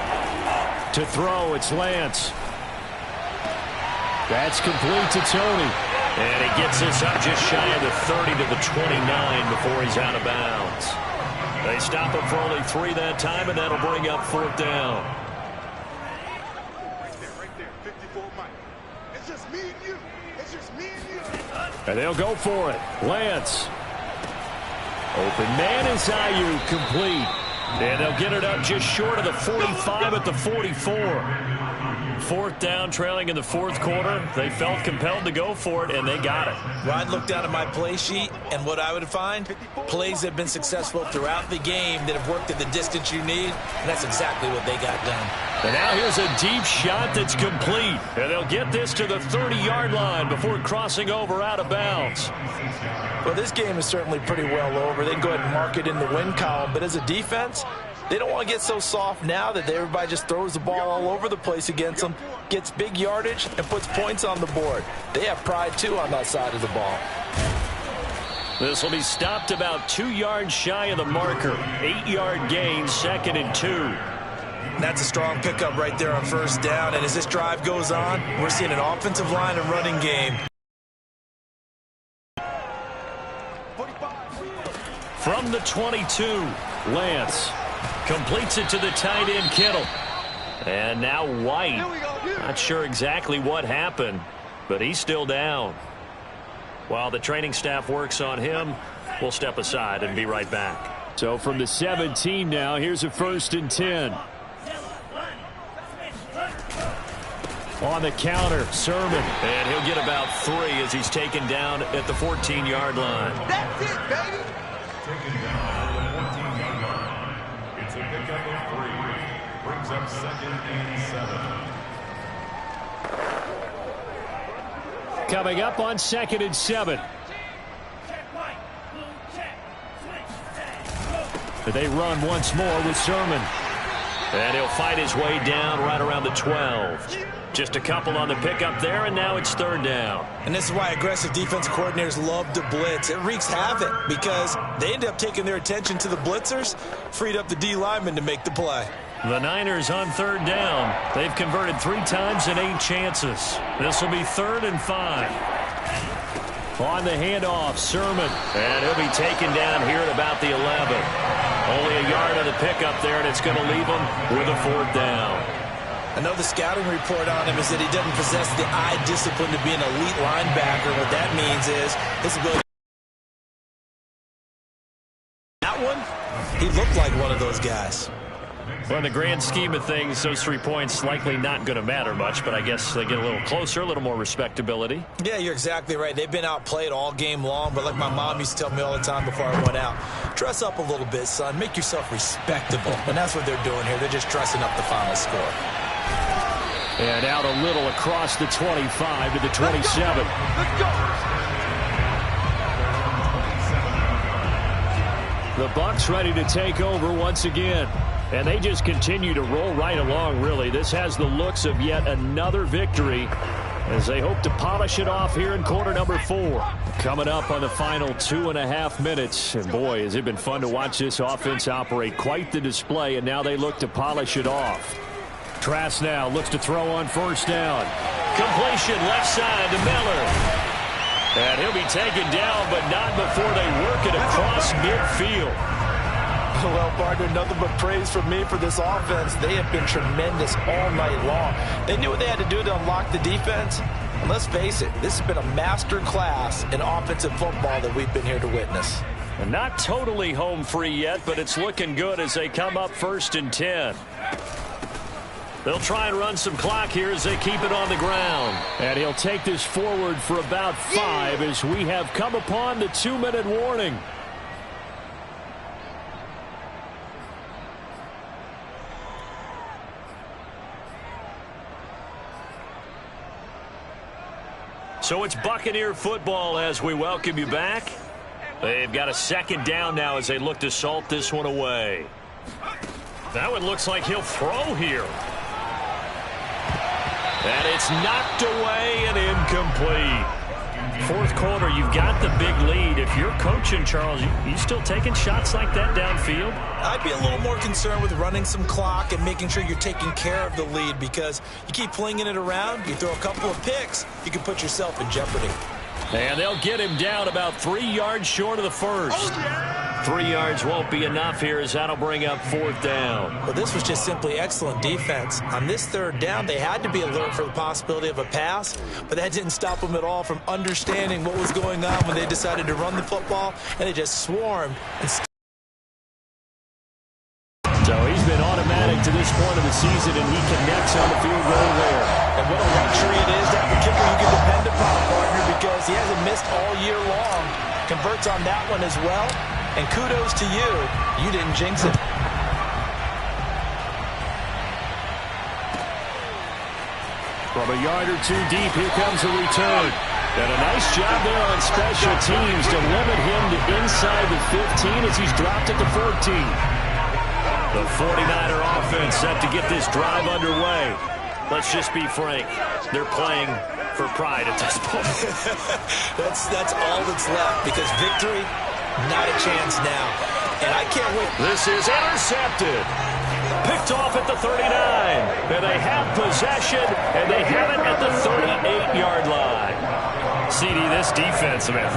To throw, it's Lance. That's complete to Tony. And he gets this up just shy of the 30 to the 29 before he's out of bounds. They stop him for only 3 that time, and that'll bring up 4th down. Right there, 54 Mike. It's just me and you. It's just me and you. And they'll go for it. Lance. Open man is Ayuk, complete. And they'll get it up just short of the 45 at the 44. 4th down, trailing in the 4th quarter. They felt compelled to go for it, and they got it. Well, I'd look down at my play sheet, and what I would find, plays that have been successful throughout the game that have worked at the distance you need, and that's exactly what they got done. And now here's a deep shot that's complete. And they'll get this to the 30-yard line before crossing over out of bounds. Well, this game is certainly pretty well over. They can go ahead and mark it in the win column, but as a defense, they don't want to get so soft now that everybody just throws the ball all over the place against them, gets big yardage, and puts points on the board. They have pride, too, on that side of the ball. This will be stopped about 2 yards shy of the marker. 8-yard gain, 2nd and 2. That's a strong pickup right there on first down. And as this drive goes on, we're seeing an offensive line and running game. From the 22, Lance completes it to the tight end, Kittle. And now White. Not sure exactly what happened, but he's still down. While the training staff works on him, we'll step aside and be right back. So from the 17 now, here's a 1st and 10. On the counter, Sermon. And he'll get about 3 as he's taken down at the 14-yard line. That's it, baby. Taken down at the 14-yard line. It's a pickup of 3. Brings up 2nd and 7. Coming up on 2nd and 7. They run once more with Sermon. And he'll fight his way down right around the 12. Just a couple on the pickup there, and now it's 3rd down. And this is why aggressive defense coordinators love to blitz. It wreaks havoc because they end up taking their attention to the blitzers, freed up the D linemen to make the play. The Niners on 3rd down. They've converted 3 times in 8 chances. This will be 3rd and 5. On the handoff, Sermon. And he'll be taken down here at about the 11. Only a yard on the pickup there, and it's going to leave him with a 4th down. I know the scouting report on him is that he doesn't possess the eye discipline to be an elite linebacker. What that means is his ability. That one, he looked like one of those guys. Well, in the grand scheme of things, those 3 points likely not going to matter much, but I guess they get a little closer, a little more respectability. Yeah, you're exactly right. They've been outplayed all game long, but like my mom used to tell me all the time before I went out, dress up a little bit, son. Make yourself respectable. And that's what they're doing here. They're just dressing up the final score. And out a little across the 25 to the 27. Let's go. The Bucs ready to take over once again. And they just continue to roll right along, really. This has the looks of yet another victory as they hope to polish it off here in quarter number 4. Coming up on the final 2.5 minutes. And boy, has it been fun to watch this offense operate. Quite the display, and now they look to polish it off. Trask now looks to throw on 1st down. Completion left side to Miller. And he'll be taken down, but not before they work it across midfield. Well, partner, nothing but praise from me for this offense. They have been tremendous all night long. They knew what they had to do to unlock the defense. And let's face it, this has been a master class in offensive football that we've been here to witness. And not totally home free yet, but it's looking good as they come up 1st and 10. They'll try and run some clock here as they keep it on the ground. And he'll take this forward for about 5 as we have come upon the 2-minute warning. So it's Buccaneer football as we welcome you back. They've got a 2nd down now as they look to salt this one away. That one looks like he'll throw here. And it's knocked away and incomplete. 4th quarter, you've got the big lead. If you're coaching, Charles, you still taking shots like that downfield? I'd be a little more concerned with running some clock and making sure you're taking care of the lead, because you keep flinging it around, you throw a couple of picks, you can put yourself in jeopardy. And they'll get him down about 3 yards short of the 1st. 3 yards won't be enough here as that'll bring up 4th down. Well, this was just simply excellent defense. On this 3rd down, they had to be alert for the possibility of a pass, but that didn't stop them at all from understanding what was going on when they decided to run the football, and they just swarmed. So he's been automatic to this point of the season, and he connects on the field goal there. And what a luxury it is to have a kicker you can depend upon, partner, because he hasn't missed all year long. Converts on that one as well. And kudos to you. You didn't jinx it. From a yard or 2 deep, here comes a return. And a nice job there on special teams to limit him to inside the 15 as he's dropped at the 14. The 49er offense set to get this drive underway. Let's just be frank. They're playing for pride at this point. That's all that's left, because victory, not a chance now. And I can't wait. This is intercepted. Picked off at the 39. And they have possession, and they have it at the 38-yard line. CD, this defense, man,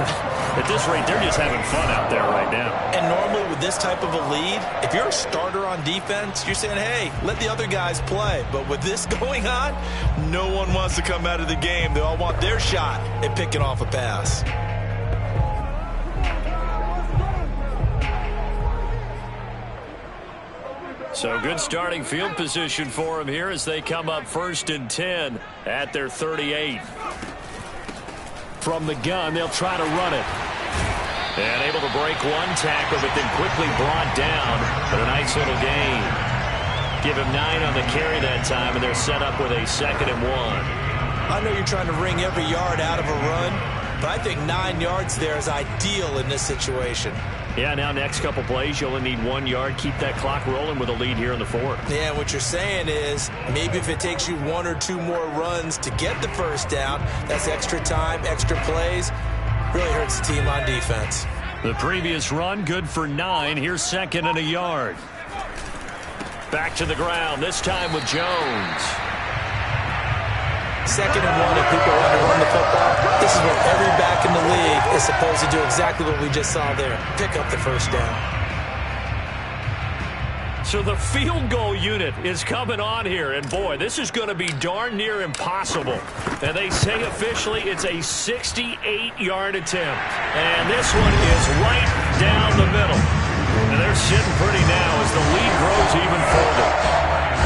at this rate, they're just having fun out there right now. And normally with this type of a lead, if you're a starter on defense, you're saying, hey, let the other guys play. But with this going on, no one wants to come out of the game. They all want their shot at picking off a pass. So good starting field position for them here as they come up 1st and 10 at their 38. From the gun, they'll try to run it. And able to break one tackle, but then quickly brought down. But a nice little gain. Give him 9 on the carry that time, and they're set up with a 2nd and 1. I know you're trying to wring every yard out of a run, but I think 9 yards there is ideal in this situation. Yeah, now next couple plays, you only need 1 yard. Keep that clock rolling with a lead here in the 4th. Yeah, what you're saying is maybe if it takes you 1 or 2 more runs to get the first down, that's extra time, extra plays. Really hurts the team on defense. The previous run, good for 9. Here's 2nd and a yard. Back to the ground, this time with Jones. 2nd and 1 if people want to run the football. This is what every back in the league is supposed to do, exactly what we just saw there. Pick up the first down. So the field goal unit is coming on here, and boy, this is going to be darn near impossible. And they say officially it's a 68-yard attempt. And this one is right down the middle. And they're sitting pretty now as the lead grows even further.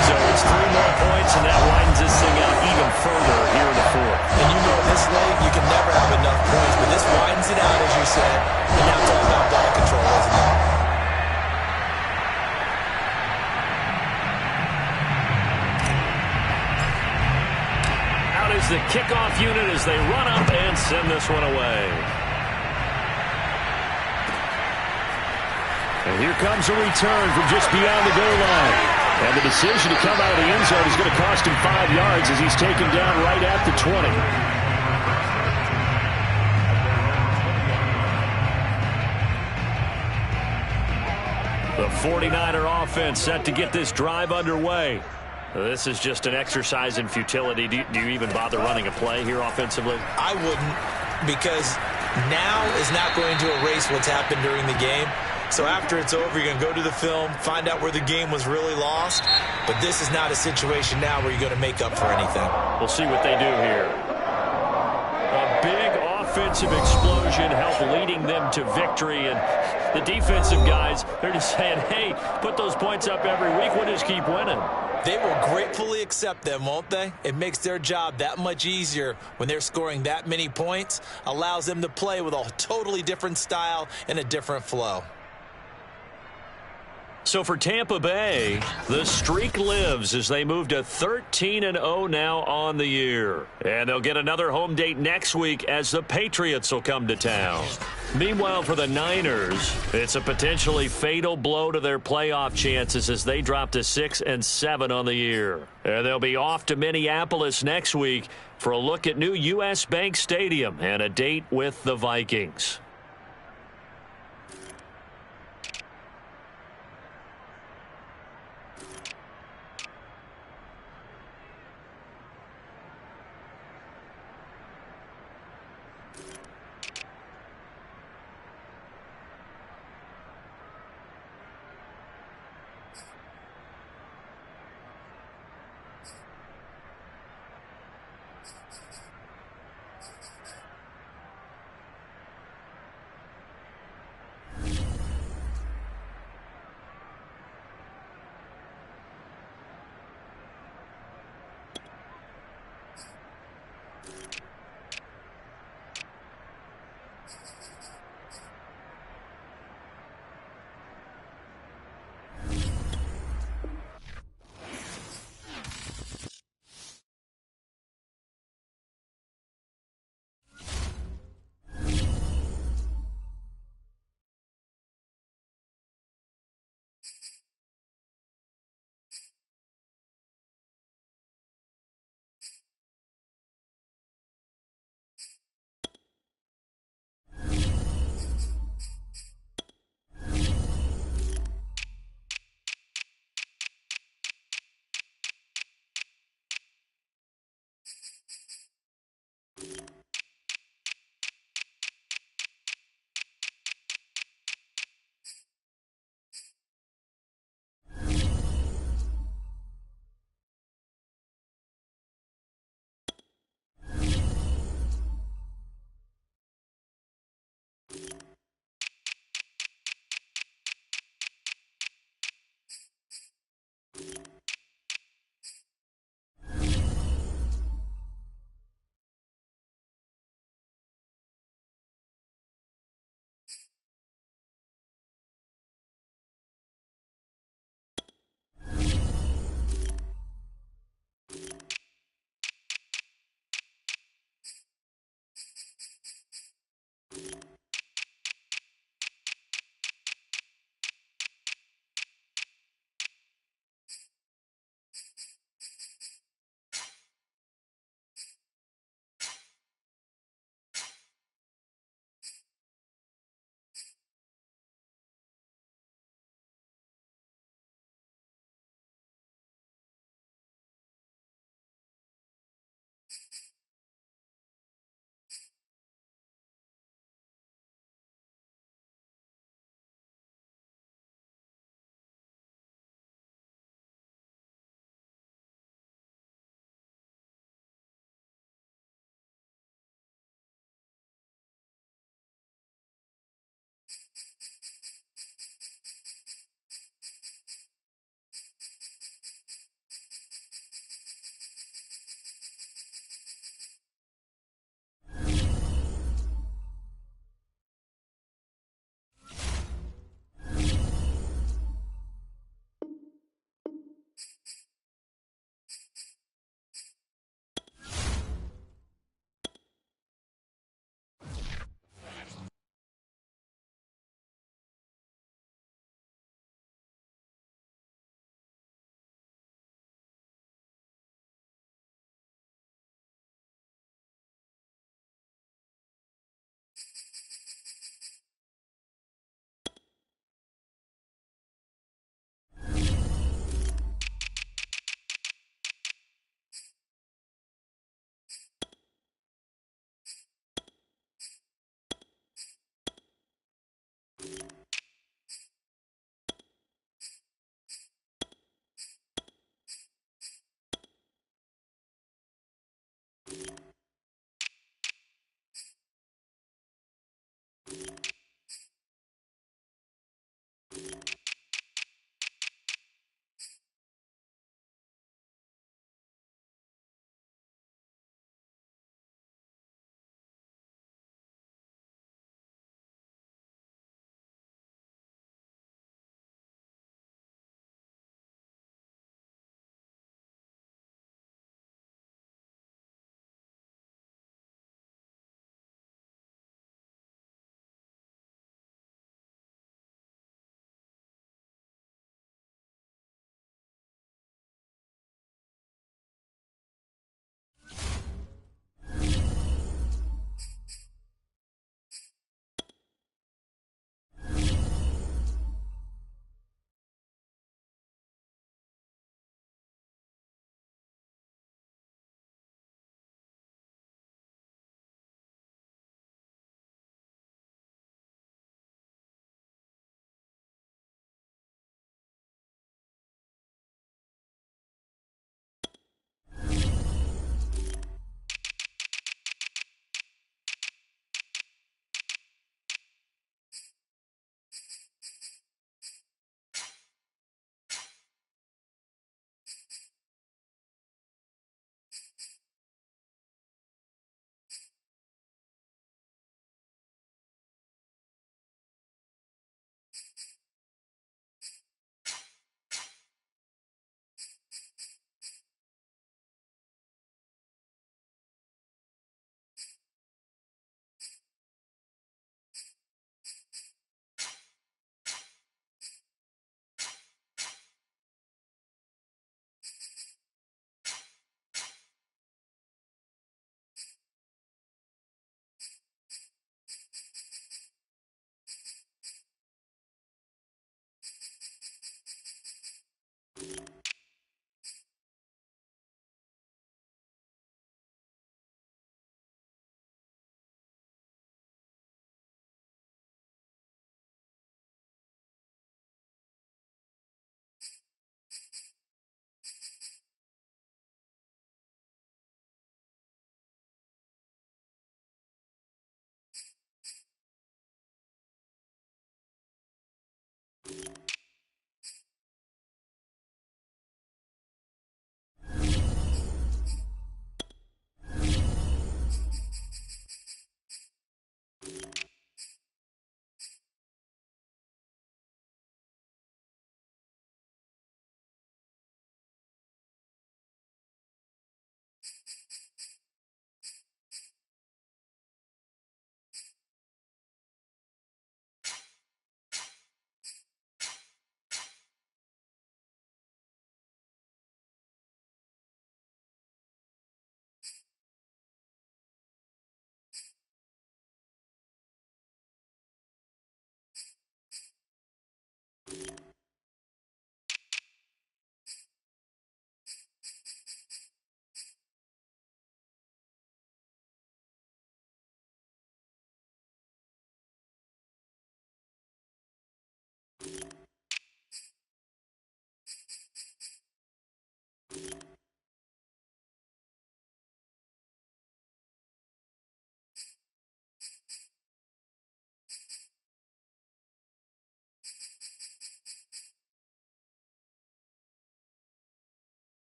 So it's 3 more points, and that widens this thing out even further here in the 4th. And you know, in this league, you can never have enough points, but this widens it out, as you said. And now it's all about ball control, isn't it? Out is the kickoff unit as they run up and send this one away. And here comes a return from just beyond the goal line. And the decision to come out of the end zone is going to cost him 5 yards as he's taken down right at the 20. The 49er offense set to get this drive underway. This is just an exercise in futility. Do you even bother running a play here offensively? I wouldn't, because now is not going to erase what's happened during the game. So after it's over, you're going to go to the film, find out where the game was really lost. But this is not a situation now where you're going to make up for anything. We'll see what they do here. A big offensive explosion helped leading them to victory. And the defensive guys, they're just saying, hey, put those points up every week. We'll just keep winning. They will gratefully accept them, won't they? It makes their job that much easier when they're scoring that many points. Allows them to play with a totally different style and a different flow. So for Tampa Bay, the streak lives as they move to 13-0 now on the year. And they'll get another home date next week as the Patriots will come to town. Meanwhile, for the Niners, it's a potentially fatal blow to their playoff chances as they drop to 6-7 on the year. And they'll be off to Minneapolis next week for a look at new U.S. Bank Stadium and a date with the Vikings.